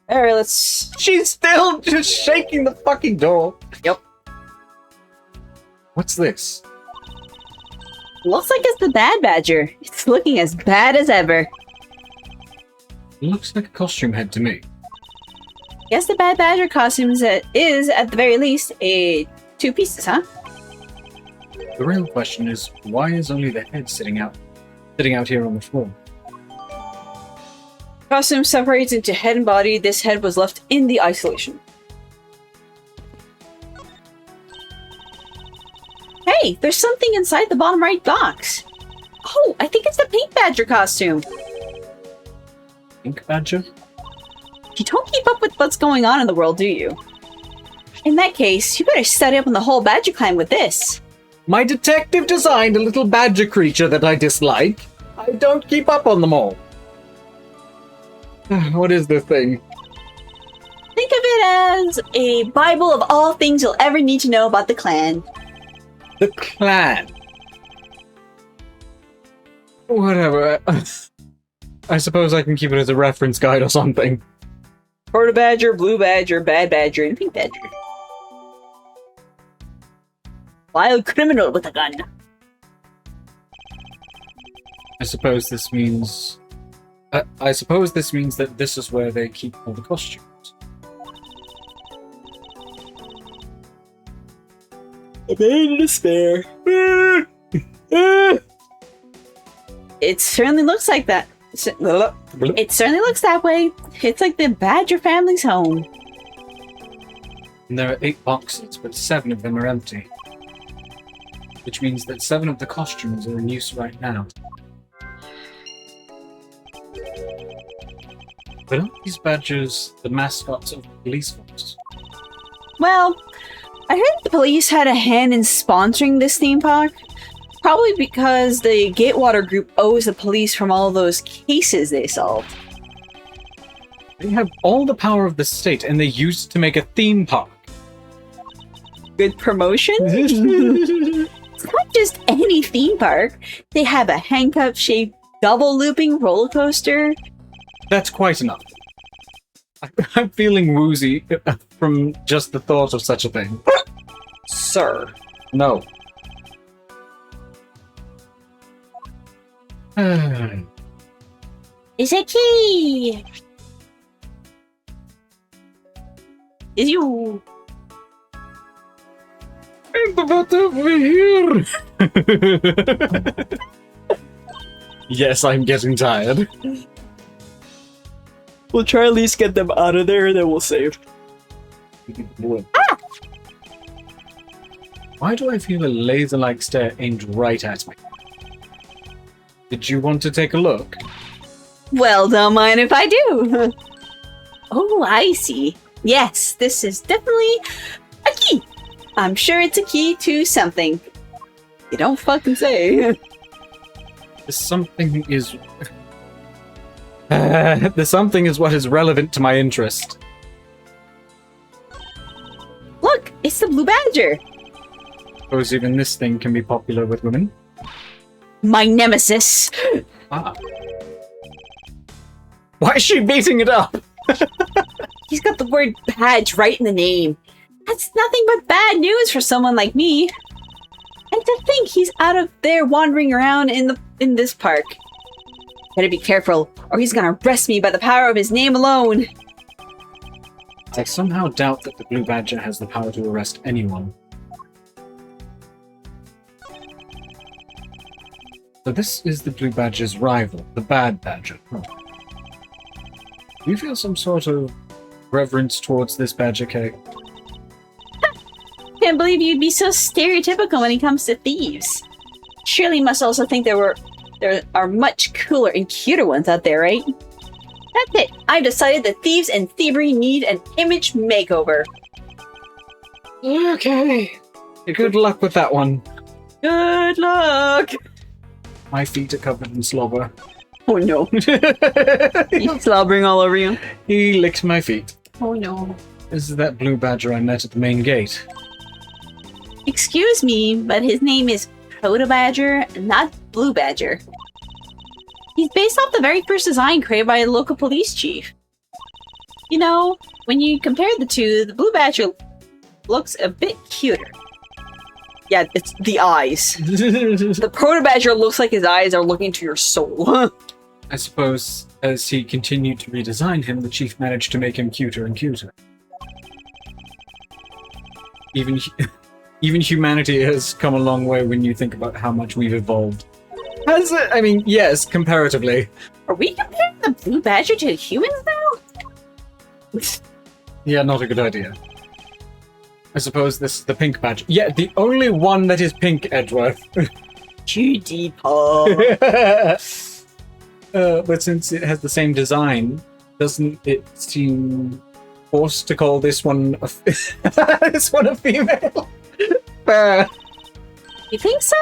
Alright, let's... She's still just shaking the fucking door. Yep. What's this? Looks like it's the Bad Badger. It's looking as bad as ever. It looks like a costume head to me. Guess the Bad Badger costume is, at the very least, a 2 pieces, huh? The real question is, why is only the head sitting out here on the floor? Costume separates into head and body. This head was left in the isolation. Hey, there's something inside the bottom right box. Oh, I think it's the Pink Badger costume. Pink Badger? You don't keep up with what's going on in the world, do you? In that case, you better study up on the whole Badger clan with this. My detective designed a little badger creature that I dislike. I don't keep up on them all. What is this thing? Think of it as a Bible of all things you'll ever need to know about the clan. The clan. Whatever. I suppose I can keep it as a reference guide or something. Porta Badger, Blue Badger, Bad Badger, and Pink Badger. Wild criminal with a gun. I suppose this means that this is where they keep all the costumes. A man in despair. It certainly looks like that. It certainly looks that way. It's like the Badger family's home. And there are 8 boxes, but 7 of them are empty. Which means that 7 of the costumes are in use right now. But aren't these badgers the mascots of the police force? Well, I heard the police had a hand in sponsoring this theme park. Probably because the Gatewater group owes the police from all those cases they solved. They have all the power of the state, and they use it to make a theme park. Good promotion? It's not just any theme park. They have a handcuff-shaped double-looping roller coaster. That's quite enough. I'm feeling woozy from just the thought of such a thing. Sir. No. It's a key! Is you... I'm about over here. Yes, I'm getting tired. We'll try at least get them out of there, then we'll save. Ah! Why do I feel a laser-like stare aimed right at me? Did you want to take a look? Well, don't mind if I do. Oh, I see. Yes, this is definitely a key. I'm sure it's a key to something. You don't fucking say. The something is... the something is what is relevant to my interest. Look, it's the blue badger. Suppose even this thing can be popular with women. My nemesis. Ah. Why is she beating it up? He's got the word badge right in the name. That's nothing but bad news for someone like me. And to think he's out of there wandering around in this park. Better be careful, or he's gonna arrest me by the power of his name alone. I somehow doubt that the Blue Badger has the power to arrest anyone. So this is the Blue Badger's rival, the Bad Badger. Huh. Do you feel some sort of reverence towards this Badger cake? Can't believe you'd be so stereotypical when it comes to thieves. Surely you must also think there are much cooler and cuter ones out there, right? That's it. I've decided that thieves and thievery need an image makeover. Okay. Good luck with that one. Good luck! My feet are covered in slobber. Oh no. He's slobbering all over you. He licked my feet. Oh no. This is that Blue Badger I met at the main gate. Excuse me, but his name is Proto Badger, not Blue Badger. He's based off the very first design created by a local police chief. You know, when you compare the two, the Blue Badger looks a bit cuter. Yeah, it's the eyes. The Proto Badger looks like his eyes are looking to your soul. I suppose as he continued to redesign him, the chief managed to make him cuter and cuter. Even humanity has come a long way when you think about how much we've evolved. Has it? I mean, yes, comparatively. Are we comparing the Blue Badger to humans now? Yeah, not a good idea. I suppose this is the pink badger. Yeah, the only one that is pink, Edgeworth. GD Paul. But since it has the same design, doesn't it seem forced to call this one a this one a female? You think so?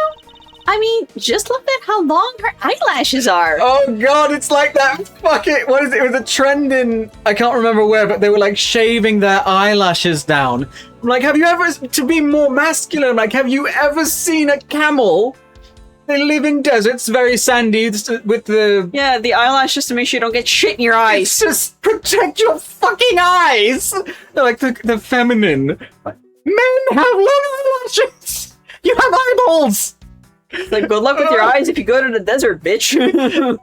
I mean, just look at how long her eyelashes are. Oh god, it's like that. Fuck it. What is it? It was a trend in I can't remember where, but they were like shaving their eyelashes down. I'm like, have you ever to be more masculine? I'm like, have you ever seen a camel? They live in deserts, very sandy, with the Yeah, the eyelashes to make sure you don't get shit in your eyes. It's just protect your fucking eyes. They're like the feminine. Men have long eyelashes. You have eyeballs. It's like, good luck with your eyes if you go to the desert, bitch.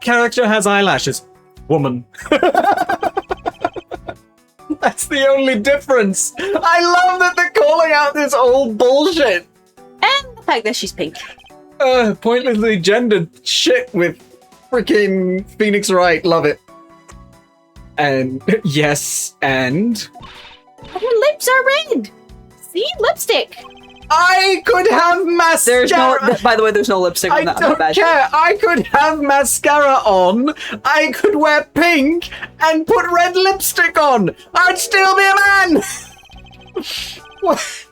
Character has eyelashes. Woman. That's the only difference. I love that they're calling out this old bullshit. And the fact that she's pink. Pointlessly gendered shit with freaking Phoenix Wright. Love it. And yes, and Her lips are red. See? Lipstick. I could have mascara. There's no, by the way, there's no lipstick I on that don't badger. care. I could have mascara on. I could wear pink and put red lipstick on. I'd still be a man. What?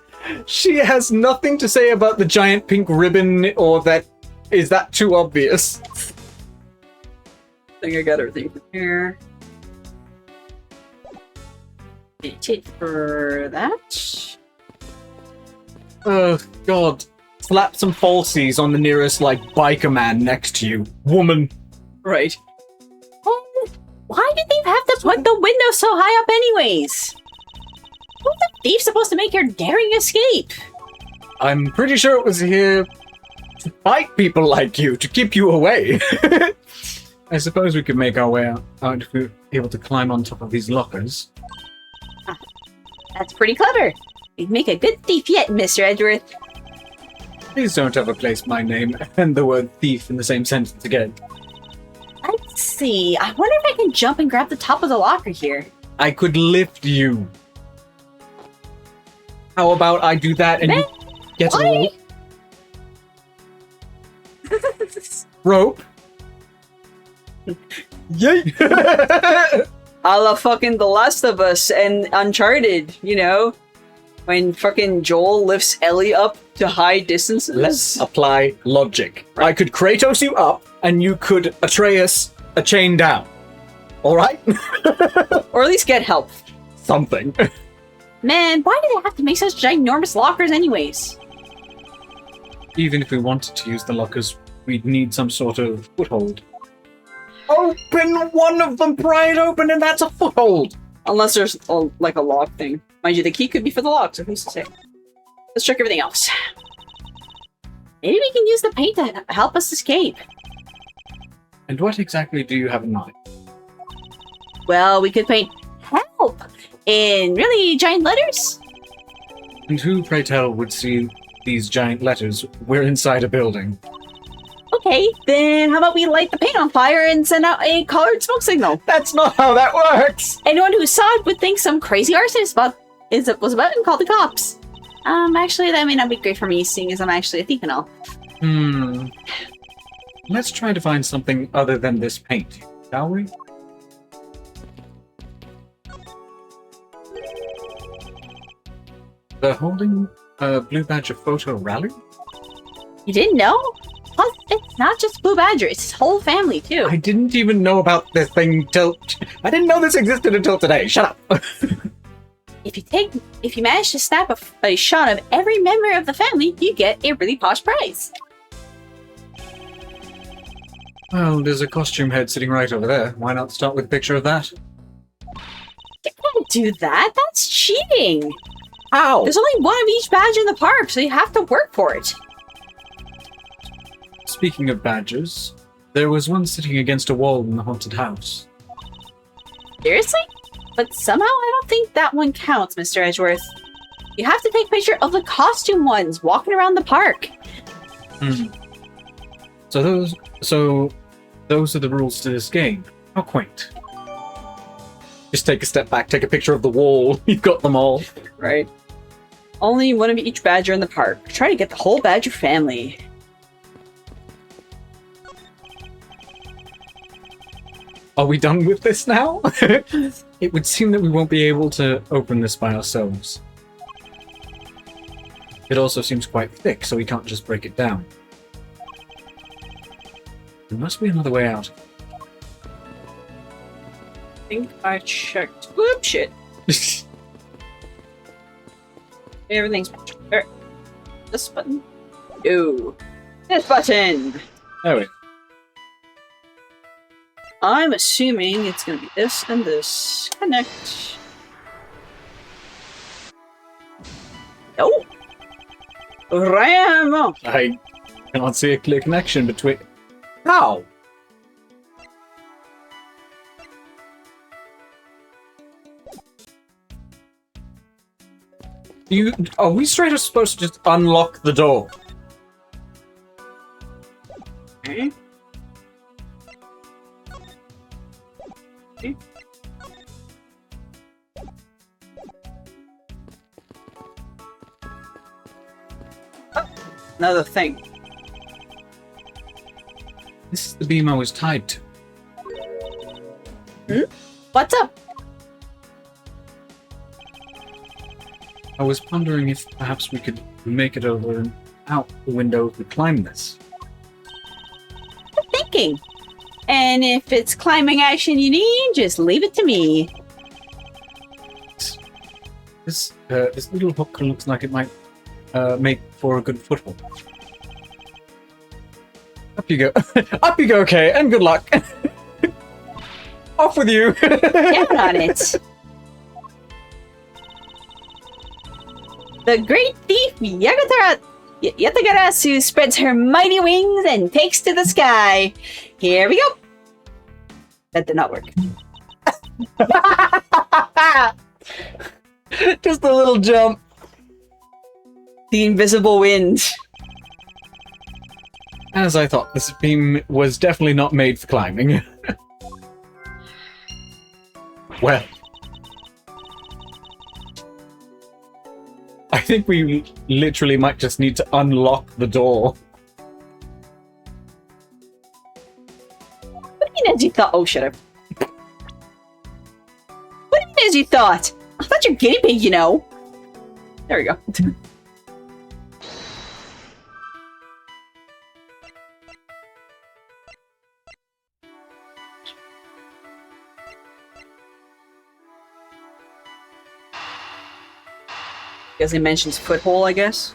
She has nothing to say about the giant pink ribbon, or that is that too obvious? I think I got everything from here. Tit for that. Oh god. slap some falsies on the nearest, like, biker man next to you. Woman. Right. Oh, why did they have to put the window so high up anyways? Who's the thief supposed to make your daring escape? I'm pretty sure it was here to fight people like you, to keep you away. I suppose we could make our way out if we were able to climb on top of these lockers. That's pretty clever. You'd make a good thief yet, Mr. Edgeworth. Please don't ever place my name and the word thief in the same sentence again. Let's see. I wonder if I can jump and grab the top of the locker here. I could lift you. How about I do that and you get a rope? Rope? Yay! A la fucking The Last of Us and Uncharted, you know? When fucking Joel lifts Ellie up to high distances. Let's apply logic. I could Kratos you up, and you could Atreus a chain down. Alright? Or at least get help. Something. Man, why do they have to make such ginormous lockers anyways? Even if we wanted to use the lockers, we'd need some sort of foothold. Open one of them, pry it open, and that's a foothold! Unless there's like a lock thing. Mind you, the key could be for the lock, so who's to say? Let's check everything else. Maybe we can use the paint to help us escape. And what exactly do you have in mind? Well, we could paint help in really giant letters. And who, pray tell, would see these giant letters? We're inside a building. Okay, then how about we light the paint on fire and send out a colored smoke signal? That's not how that works! Anyone who saw it would think some crazy arsonist was about and call the cops. Actually, that may not be great for me, seeing as I'm actually a thief and all. Let's try to find something other than this paint, shall we? They're holding a Blue Badger photo rally? You didn't know? Plus, it's not just Blue Badger, it's his whole family, too. I didn't even know about this thing till... I didn't know this existed until today. Shut up! If you manage to snap a shot of every member of the family, you get a really posh prize. Well, there's a costume head sitting right over there. Why not start with a picture of that? You can't do that, that's cheating! How? There's only one of each badge in the park, so you have to work for it. Speaking of badgers, there was one sitting against a wall in the haunted house. Seriously? But somehow I don't think that one counts, Mr. Edgeworth. You have to take a picture of the costume ones walking around the park. So those are the rules to this game. How quaint. Just take a step back, take a picture of the wall. You've got them all. Right. Only one of each badger in the park. Try to get the whole badger family. Are we done with this now? It would seem that we won't be able to open this by ourselves. It also seems quite thick, so we can't just break it down. There must be another way out. I think I checked. Whoop, shit. Everything's... Alright. This button. Ooh. This button! There we go. I'm assuming it's gonna be this and this. Connect. Oh! Ram! I cannot see a clear connection between... How? Are we straight up supposed to just unlock the door? Okay. Okay. Oh, another thing. This is the beam I was tied to. What's up? I was wondering if perhaps we could make it over and out the window if we climb this. I'm thinking. And if it's climbing action you need, just leave it to me. This little hook looks like it might make for a good foothold. Up you go. Up you go, Kay, and good luck. Off with you. Get on it. The great thief Yatagarasu spreads her mighty wings and takes to the sky. Here we go. That did not work. Just a little jump. The invisible wind. As I thought, this beam was definitely not made for climbing. Well, I think we literally might just need to unlock the door. What do you mean as you thought? Oh, shut up. What do you mean as you thought? I thought you're guinea pig, you know. There we go. Guess it mentions foothole, I guess.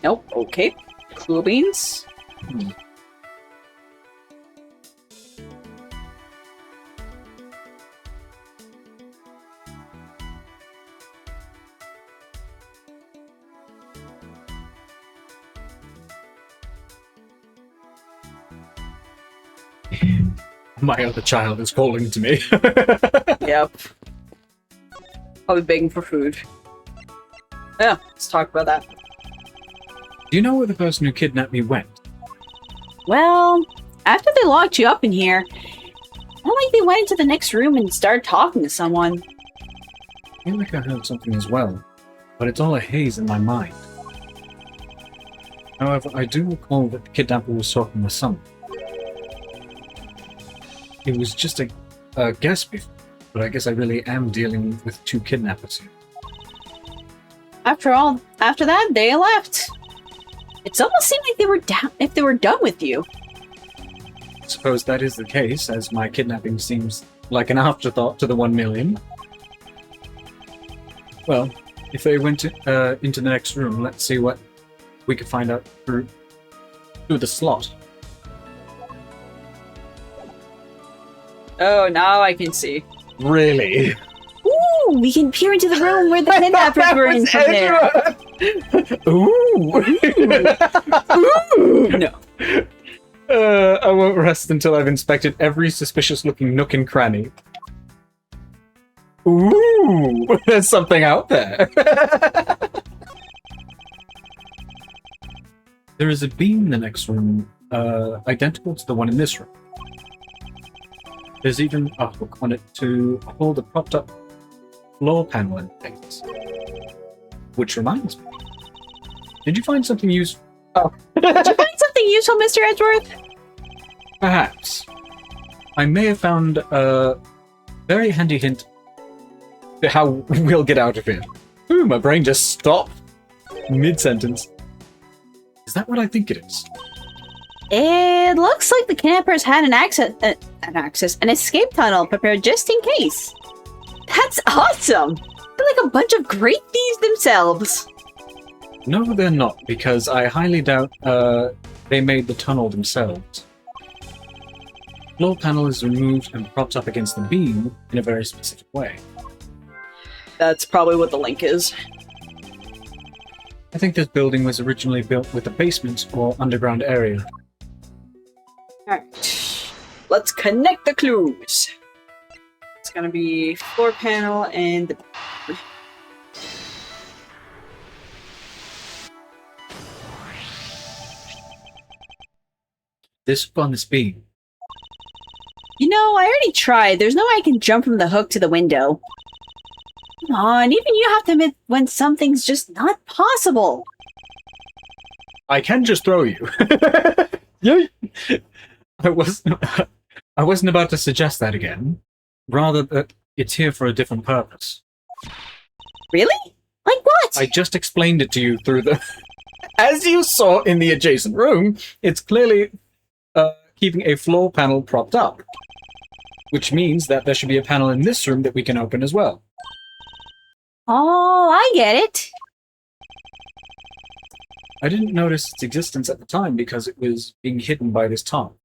Nope. Okay. Cool beans. My other child is calling to me. Yep. Probably begging for food. Yeah, let's talk about that. Do you know where the person who kidnapped me went? Well, after they locked you up in here, I like they went into the next room and started talking to someone. I feel like I heard something as well, but it's all a haze in my mind. However, I do recall that the kidnapper was talking to someone. It was just a guess before, but I guess I really am dealing with two kidnappers here. After that, they left. It almost seemed like they were down if they were done with you. Suppose that is the case, as my kidnapping seems like an afterthought to the 1 million. Well, if they went into the next room, let's see what we could find out through the slot. Oh, now I can see. Really? Ooh, we can peer into the room where the kidnappers were in from there. Ooh! Ooh! No. I won't rest until I've inspected every suspicious-looking nook and cranny. Ooh! There's something out there! There is a beam in the next room, identical to the one in this room. There's even a hook on it to hold a propped-up floor panel in place. Which reminds me, did you find something useful? Oh. Did you find something useful, Mr. Edgeworth? Perhaps. I may have found a very handy hint to how we'll get out of here. Ooh, my brain just stopped mid-sentence. Is that what I think it is? It looks like the campers had an escape tunnel prepared just in case. That's awesome! They're like a bunch of great thieves themselves. No, they're not, because I highly doubt they made the tunnel themselves. The floor panel is removed and propped up against the beam in a very specific way. That's probably what the link is. I think this building was originally built with a basement or underground area. Alright. Let's connect the clues. It's gonna be floor panel and This hook on this beam. you know, I already tried. There's no way I can jump from the hook to the window. Come on, even you have to admit when something's just not possible. I can just throw you. Yeah. I wasn't about to suggest that again. Rather that it's here for a different purpose. Really? Like what? I just explained it to you through the... As you saw in the adjacent room, it's clearly keeping a floor panel propped up. Which means that there should be a panel in this room that we can open as well. Oh, I get it. I didn't notice its existence at the time because it was being hidden by this top.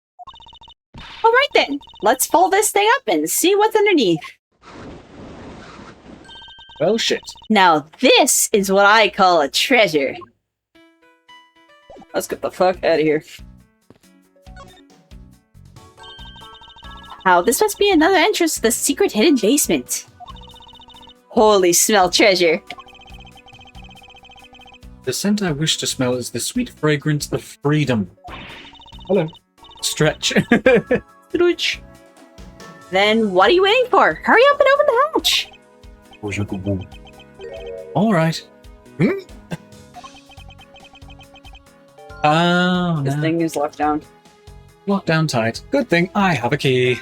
All right then, let's fold this thing up and see what's underneath. Well, shit. Now this is what I call a treasure. Let's get the fuck out of here. Wow, this must be another entrance to the secret hidden basement. Holy smell treasure. The scent I wish to smell is the sweet fragrance of freedom. Hello. Stretch. Stretch. Then what are you waiting for? Hurry up and open the hatch. All right. Oh, This no. thing is locked down. Locked down tight. Good thing I have a key.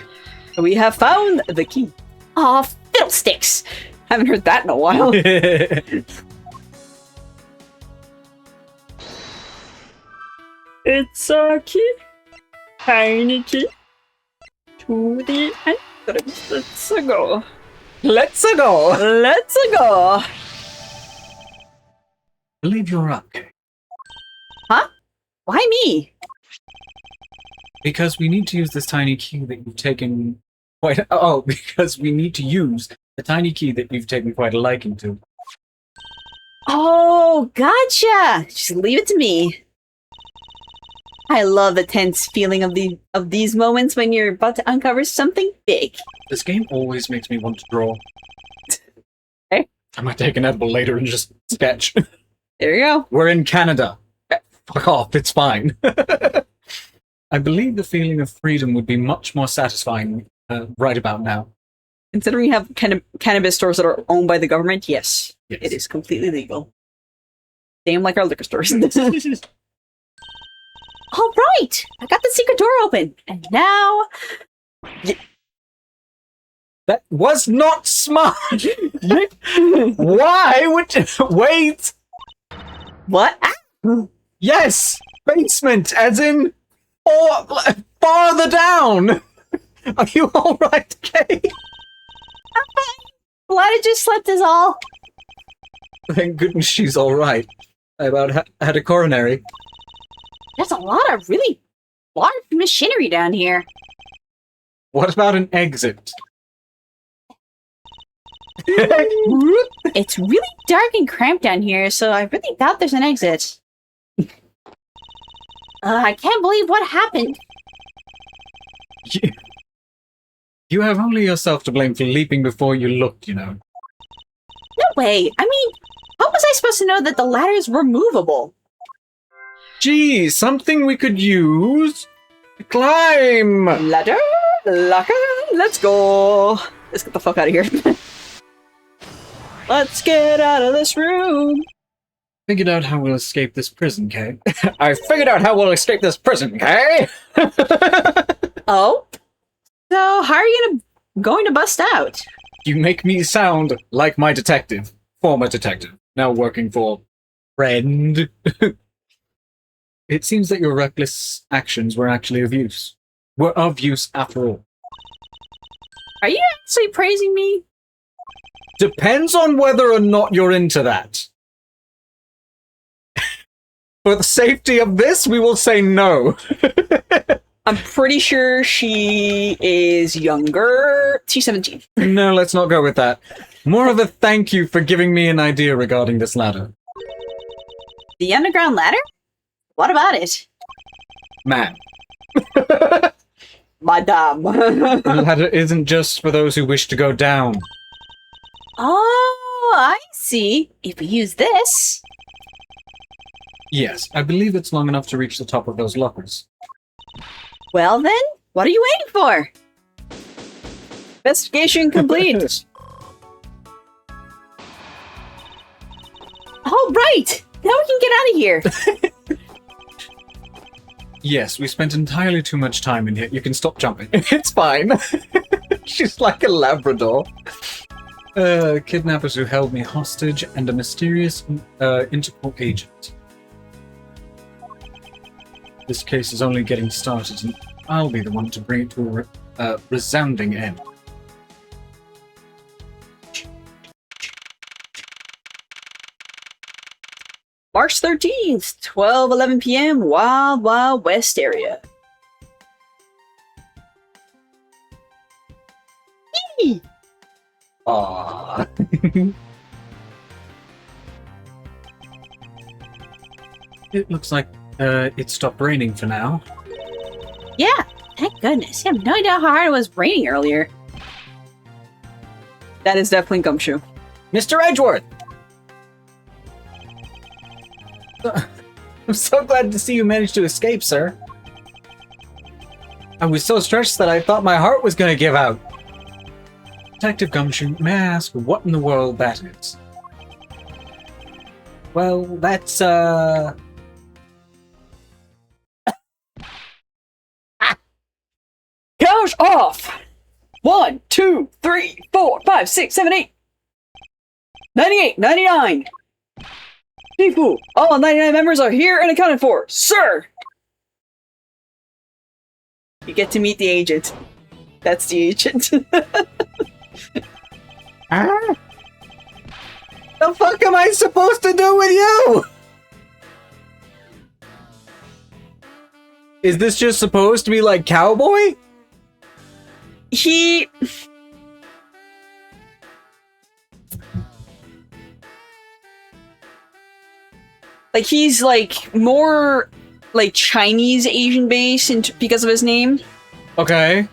We have found the key. Aw, fiddlesticks! Haven't heard that in a while. It's a key. Tiny key. To the entrance. Let's go. Let's go. Let's go. Believe you're up. Why me? Because we need to use this tiny key that you've taken quite. Oh, because we need to use the tiny key that you've taken quite a liking to. Oh, gotcha. Just leave it to me. I love the tense feeling of these moments when you're about to uncover something big. This game always makes me want to draw. Okay. I might take an edible later and just sketch. There you go. We're in Canada. Fuck off, it's fine. I believe the feeling of freedom would be much more satisfying right about now. Considering you have cannabis stores that are owned by the government, yes, Yes. it is completely legal. Same like our liquor stores. All right! I got the secret door open, and now... That was not smart! Why would you... Wait! What? Ah! Yes! Basement, as in... farther down! Are you alright, Kay? Glad I just slept is all. Thank goodness she's alright. I about had a coronary. There's a lot of really large machinery down here. What about an exit? It's really dark and cramped down here, so I really doubt there's an exit. I can't believe what happened. You have only yourself to blame for leaping before you looked, you know. No way. I mean, how was I supposed to know that the ladders were movable? Gee, something we could use to climb! Ladder? Locker? Let's go. Let's get the fuck out of here. Let's get out of this room. Figured out how we'll escape this prison, Kay. I figured out how we'll escape this prison, Kay! Oh? So, how are you going to bust out? You make me sound like my detective. Former detective. Now working for... friend. It seems that your reckless actions were actually of use. Were of use after all. Are you actually praising me? Depends on whether or not you're into that. For the safety of this, we will say no. I'm pretty sure she is younger. She's 17. No, let's not go with that. More of a thank you for giving me an idea regarding this ladder. The underground ladder? What about it? Man, Madame. the ladder isn't just for those who wish to go down. Oh, I see. If we use this... Yes, I believe it's long enough to reach the top of those lockers. Well then, what are you waiting for? Investigation complete. All right! Now we can get out of here. Yes, we spent entirely too much time in here. You can stop jumping. It's fine. She's like a Labrador. Kidnappers who held me hostage and a mysterious Interpol agent. This case is only getting started, and I'll be the one to bring it to a resounding end. March 13th, 12:11 p.m. Wild Wild West area. Yee! Aww. It looks like it stopped raining for now. Yeah, thank goodness. I have no idea how hard it was raining earlier. That is definitely Gumshoe. Mr. Edgeworth! I'm so glad to see you managed to escape, sir. I was so stressed that I thought my heart was gonna give out. Detective Gumshoe, may I ask what in the world that is? Well, that's, Count off! 1, 2, 3, 4, 5, 6, 7, 8. 98, 99. Shifu, all 99 members are here and accounted for, sir! You get to meet the agent. That's the agent. huh? The fuck am I supposed to do with you? Is this just supposed to be like cowboy? He... Like, he's, like, more, like, Chinese Asian based because of his name. Okay.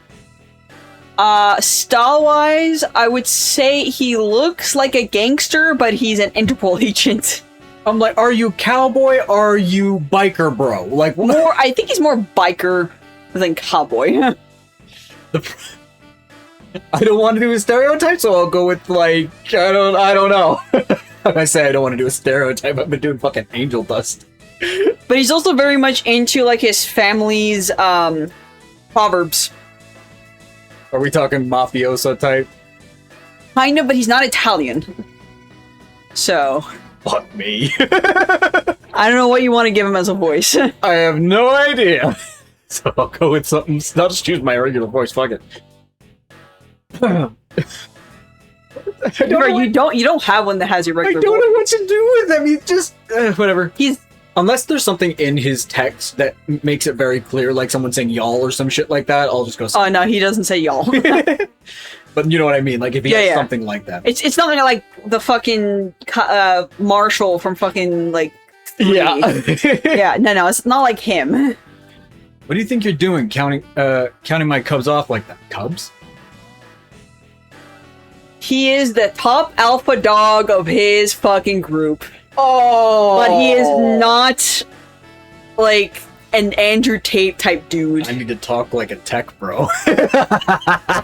Style-wise, I would say he looks like a gangster, but he's an Interpol agent. I'm like, are you cowboy or are you biker bro? Like, More, I think he's more biker than cowboy. I don't want to do a stereotype, so I'll go with like I don't know. I say I don't want to do a stereotype. I've been doing fucking angel dust. But he's also very much into like his family's proverbs. Are we talking mafioso type? Kind of, but he's not Italian. So Fuck me. I don't know what you want to give him as a voice. I have no idea. So I'll go with something. I'll just choose my regular voice. Fuck it. You don't have one that has your I regular don't voice. know what to do with him. He's just whatever. He's Unless there's something in his text that makes it very clear, like someone saying y'all or some shit like that, I'll just go. oh no, he doesn't say y'all. But you know what I mean? Like if he has something like that. It's not like the fucking Marshall from fucking like 3. Yeah. Yeah, no, it's not like him. What do you think you're doing, counting my cubs off like that? Cubs? He is the top alpha dog of his fucking group. Oh! But he is not like an Andrew Tate type dude. I need to talk like a tech bro.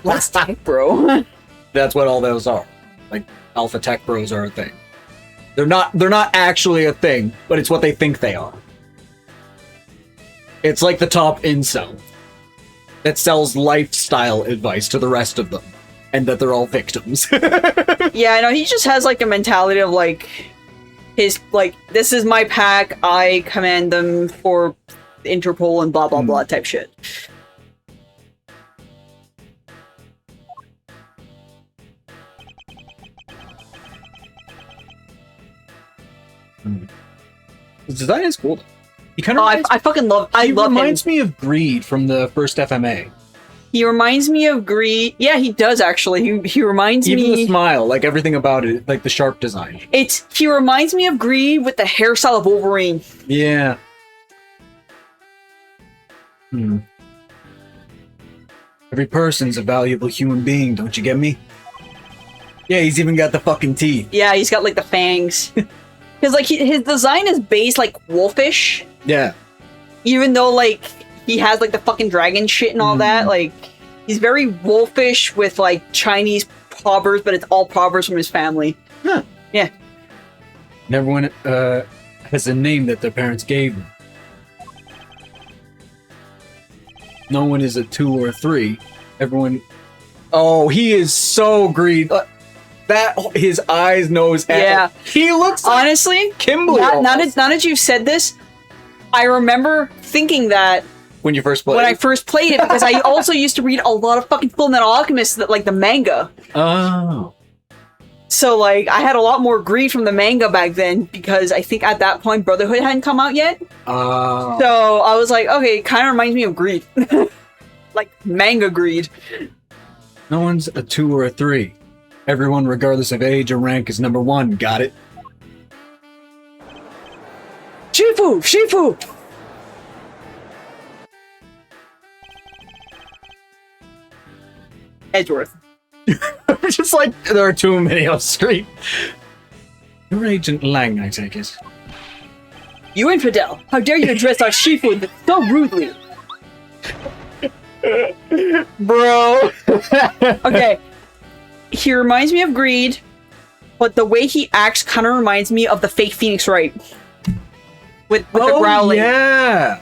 What's tech bro? That's what all those are. Like alpha tech bros are a thing. They're not actually a thing, but it's what they think they are. It's like the top incel that sells lifestyle advice to the rest of them, and that they're all victims. Yeah, no, he just has like a mentality of like his like this is my pack, I command them for Interpol and blah blah blah type shit. His design is cool. He kind of I fucking love. I he love him. reminds me of Greed from the first FMA. He reminds me of Greed. Yeah, he does actually. He reminds Even me. the smile, like everything about it, like the sharp design. He reminds me of Greed with the hairstyle of Wolverine. Yeah. Every person's a valuable human being, don't you get me? Yeah, he's even got the fucking teeth. Yeah, he's got like the fangs. Because like his design is based like wolfish, Yeah. even though like he has like the fucking dragon shit and all that. Like he's very wolfish with like Chinese proverbs, but it's all proverbs from his family. Huh. Yeah. And everyone has a name that their parents gave them. No one is a 2 or a 3. Everyone... Oh, he is so Greed. That, his eyes, nose, Yeah. He looks like Honestly, Kimberly. now almost. that you've said this, I remember thinking that When you first played. when I first played it, because I also used to read a lot of fucking Full Metal Alchemist, that like the manga. Oh. So, like, I had a lot more greed from the manga back then because I think at that point Brotherhood hadn't come out yet. So I was like, okay, it kind of reminds me of greed. Like, manga greed. No one's a 2 or a 3. Everyone, regardless of age or rank, is number 1. Got it? Shifu! Shifu! Edgeworth. Just like there are too many on the street. You're Agent Lang, I take it. You infidel! How dare you address our Shifu so rudely! Bro! Okay. He reminds me of Greed, but the way he acts kind of reminds me of the fake Phoenix Wright. With the growling. Yeah!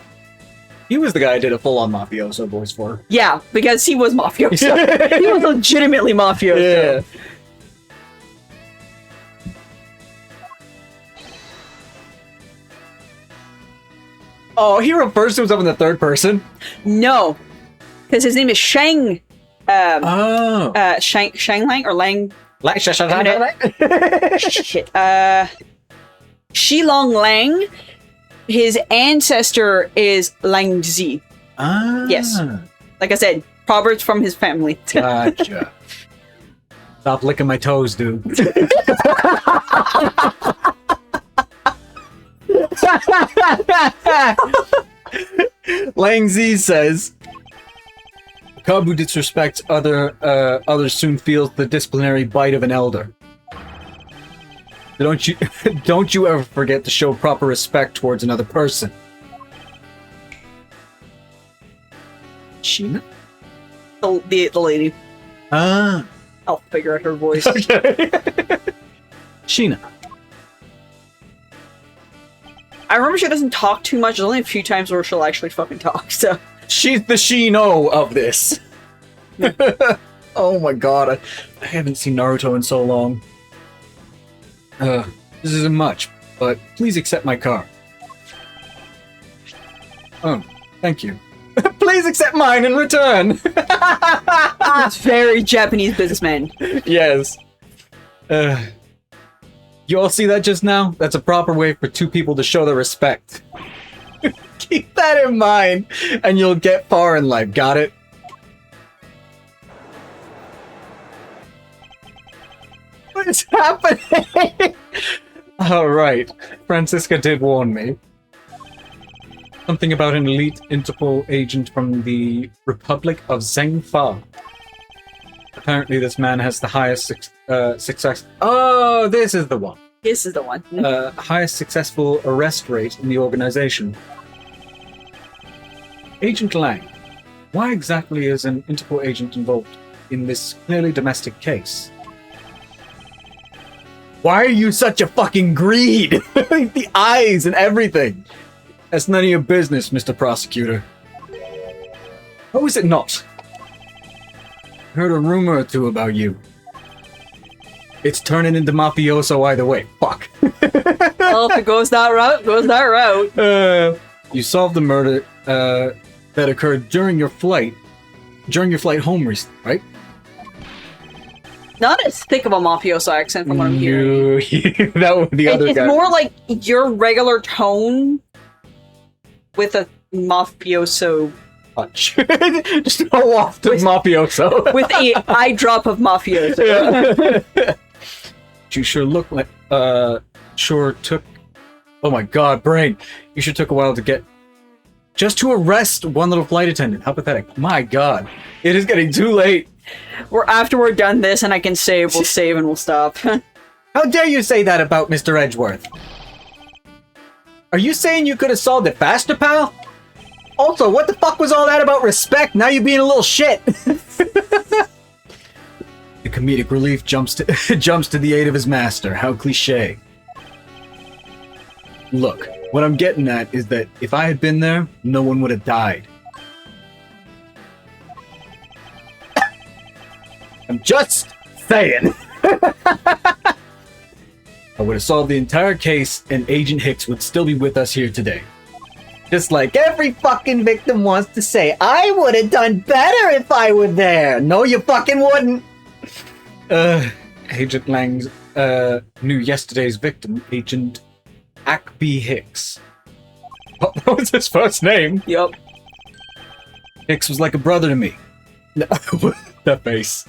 He was the guy I did a full-on mafioso voice for. Yeah, because he was mafioso. He was legitimately mafioso. Yeah. Oh, he refers to himself in the third person? No. Because his name is Shang. Oh. Shang Lang or Lang. Shit. Shilong Lang. His ancestor is Lang Zi. Ah. Yes. Like I said, Proverbs from his family. Gotcha. Stop licking my toes, dude. Lang Z says, "A cub who disrespects others soon feels the disciplinary bite of an elder. Don't you ever forget to show proper respect towards another person." Sheena? The lady. Ah. I'll figure out her voice. Okay. Sheena. I remember she doesn't talk too much. There's only a few times where she'll actually fucking talk, so. She's the Shino of this. Oh my god, I haven't seen Naruto in so long. This isn't much, but please accept my car. Oh, thank you. Please accept mine in return. It's very Japanese businessman. Yes. You all see that just now? That's a proper way for two people to show their respect. Keep that in mind, and you'll get far in life. Got it? What is happening? All right. Francisca did warn me. Something about an elite Interpol agent from the Republic of Zhengfa. Apparently, this man has the highest success. Oh, this is the one. This is the one. Highest successful arrest rate in the organization. Agent Lang, why exactly is an Interpol agent involved in this clearly domestic case? Why are you such a fucking greed? The eyes and everything. That's none of your business, Mr. Prosecutor. How is it not? Heard a rumor or two about you. It's turning into mafioso either way. Fuck. Well, if it goes that route, goes that route. You solved the murder that occurred during your flight home recently, right? Not as thick of a mafioso accent from what I'm hearing. That would be the other It's guy. more like your regular tone with a mafioso, Punch. Just go off to mafioso. with a eye drop of mafioso. You sure look like sure took oh my god, brain. You sure took a while to get just to arrest one little flight attendant. How pathetic. My god. It is getting too late. After we're done this and I can save, we'll save and we'll stop. How dare you say that about Mr. Edgeworth? Are you saying you could have solved it faster, pal? Also, what the fuck was all that about respect? Now you're being a little shit. The comedic relief jumps to the aid of his master. How cliche. Look, what I'm getting at is that if I had been there, no one would have died. I'm just saying. I would have solved the entire case and Agent Hicks would still be with us here today. Just like every fucking victim wants to say, I would have done better if I were there. No, you fucking wouldn't. Agent Lang knew yesterday's victim, Agent Ackby Hicks. Oh, that was his first name. Yep. Hicks was like a brother to me. That face.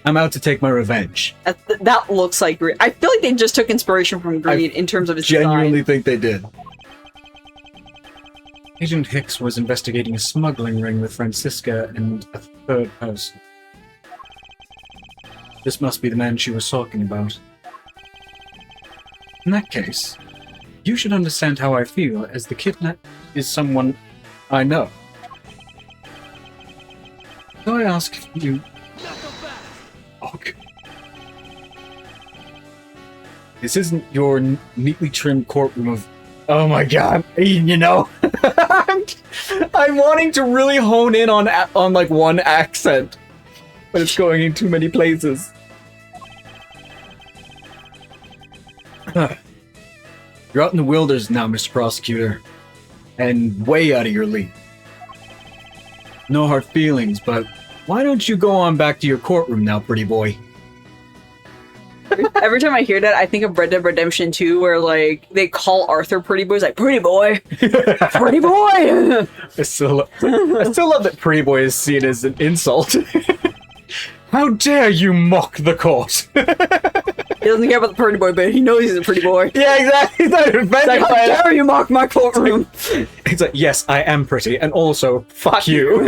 I'm out to take my revenge. That looks like Greed. I feel like they just took inspiration from Greed in terms of his Genuinely design. think they did. Agent Hicks was investigating a smuggling ring with Francisca and a third person. This must be the man she was talking about. In that case, you should understand how I feel, as the kidnap is someone I know. So I ask you... Okay. This isn't your neatly trimmed courtroom of... Oh my god, you know? I'm wanting to really hone in on like one accent, but it's going in too many places. You're out in the wilderness now, Mr. Prosecutor, and way out of your league. No hard feelings, but why don't you go on back to your courtroom now, pretty boy? Every time I hear that, I think of Red Dead Redemption 2, where like they call Arthur Pretty Boy. He's like, Pretty Boy, Pretty Boy. I still love that pretty boy is seen as an insult. How dare you mock the court? He doesn't care about the Pretty Boy, but he knows he's a pretty boy. Yeah, exactly. He's not offended He's like, by it. how dare you mock my courtroom? He's like, yes, I am pretty, and also, fuck you.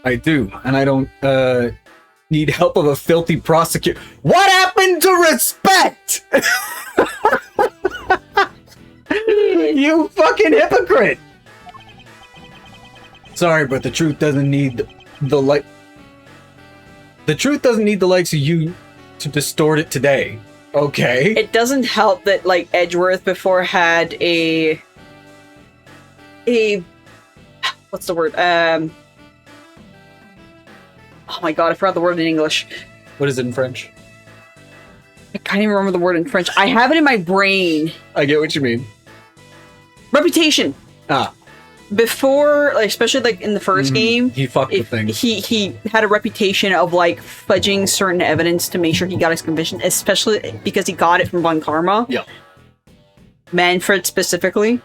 I do, and I don't, need help of a filthy prosecutor. What happened to respect? You fucking hypocrite! Sorry, but the truth doesn't need the light. The truth doesn't need the likes of you to distort it today. Okay. It doesn't help that like Edgeworth before had a what's the word? Oh my god, I forgot the word in English. What is it in French? I can't even remember the word in French. I have it in my brain. I get what you mean. Reputation. Ah. Before, like, especially like in the 1st game, He fucked with things. he had a reputation of like fudging certain evidence to make sure he got his conviction, especially because he got it from Von Karma. Yeah. Manfred specifically.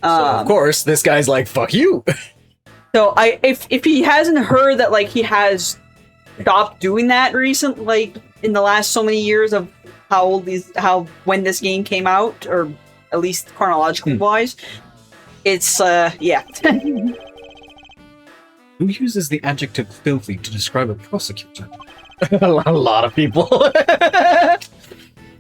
So of course, this guy's like, fuck you. So if he hasn't heard that like he has stopped doing that recent, like in the last so many years of when this game came out, or at least chronological wise, it's yeah. Who uses the adjective filthy to describe a prosecutor? A lot of people.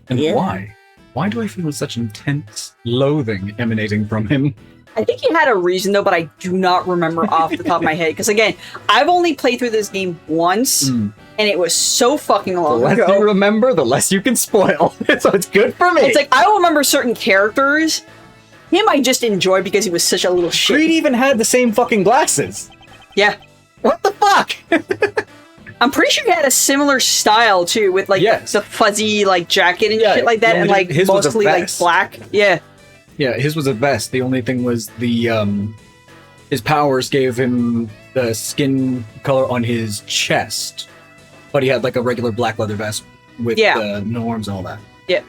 And Yeah. why? Why do I feel such intense loathing emanating from him? I think he had a reason though, but I do not remember off the top of my head. Because again, I've only played through this game once, and it was so fucking The long less ago. you remember, the less you can spoil. So it's good for me. It's like I don't remember certain characters. Him, I just enjoy because he was such a little shit. Creed even had the same fucking glasses. Yeah, What the fuck? I'm pretty sure he had a similar style too, with like Yes. the fuzzy like jacket and Yeah, shit like that, the and only- like his was a mostly like vest. black. Yeah. Yeah, his was a vest. The only thing was his powers gave him the skin color on his chest, but he had like a regular black leather vest with no arms and all that. Yeah.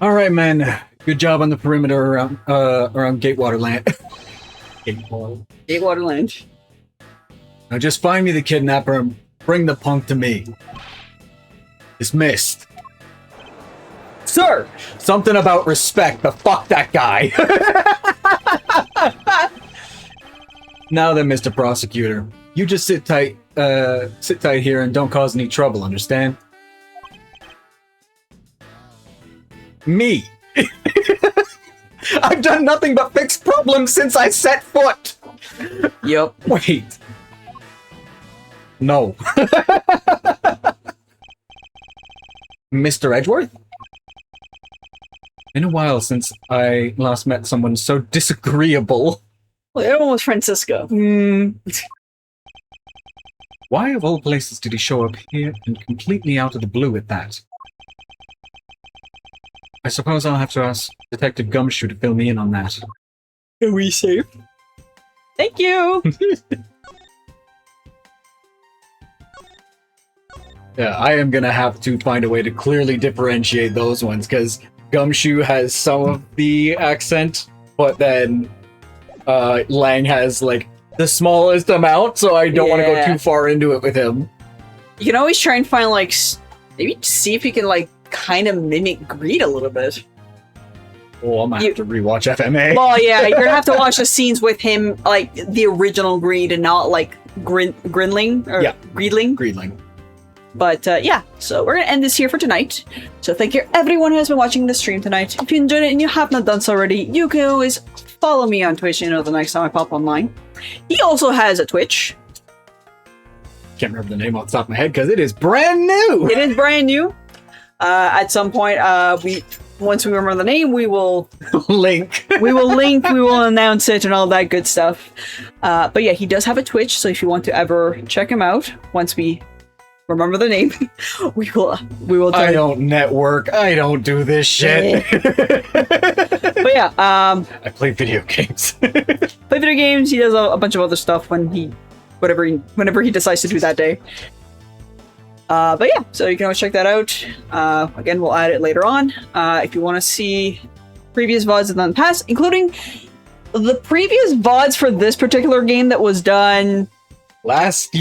All right, man. Good job on the perimeter around Gatewater Land. Gatewater Lounge. Now just find me the kidnapper and bring the punk to me. Dismissed. Sir! Something about respect, but fuck that guy. Now then, Mr. Prosecutor, you just sit tight here and don't cause any trouble, understand? Me. I've done nothing but fix problems since I set foot. Yep. Wait. No. Mr. Edgeworth? Been a while since I last met someone so disagreeable. Well, everyone was Francisco. Why of all places did he show up here and completely out of the blue at that? I suppose I'll have to ask Detective Gumshoe to fill me in on that. Are we safe? Thank you! Yeah, I am gonna have to find a way to clearly differentiate those ones because Gumshoe has some of the accent, but then Lang has like the smallest amount, so I don't want to go Yeah. too far into it with him. You can always try and find like maybe see if you can like kind of mimic Greed a little bit. Oh, I'm gonna have to rewatch FMA. Well, yeah, you're gonna have to watch the scenes with him, like the original Greed, and not like Grinling or Yeah. Greedling. Greedling. But yeah, so we're gonna end this here for tonight. So thank you everyone who has been watching the stream tonight. If you enjoyed it and you have not done so already, you can always follow me on Twitch. You know, the next time I pop online. He also has a Twitch. Can't remember the name off the top of my head because it is brand new. It is brand new. At some point, once we remember the name, we will Link. we will announce it and all that good stuff. But yeah, he does have a Twitch, so if you want to ever check him out, once we remember the name, we will I tell don't network. I don't do this shit. But yeah, I play video games. play video games. He does a bunch of other stuff whenever he decides to do that day. But yeah, so you can always check that out. Again, we'll add it later on. If you want to see previous VODs done in the past, including the previous VODs for this particular game that was done Last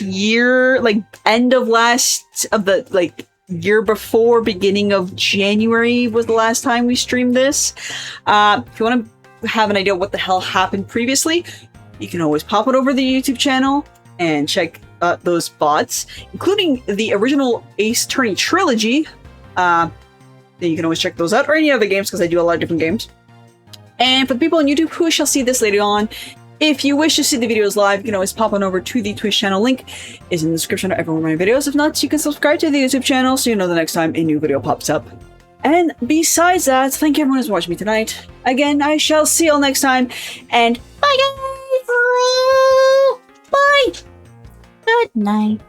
year, like end of the like year before, beginning of January was the last time we streamed this. If you want to have an idea what the hell happened previously, you can always pop it over the YouTube channel and check those VODs, including the original Ace Attorney trilogy. Then you can always check those out, or any other games, because I do a lot of different games. And for the people on YouTube who shall see this later on, if you wish to see the videos live, you can always pop on over to the Twitch channel. Link is in the description of every one of my videos. If not, you can subscribe to the YouTube channel so you know the next time a new video pops up. And besides that, thank you everyone who's watching me tonight. Again, I shall see you all next time, and bye guys! Bye! Good night.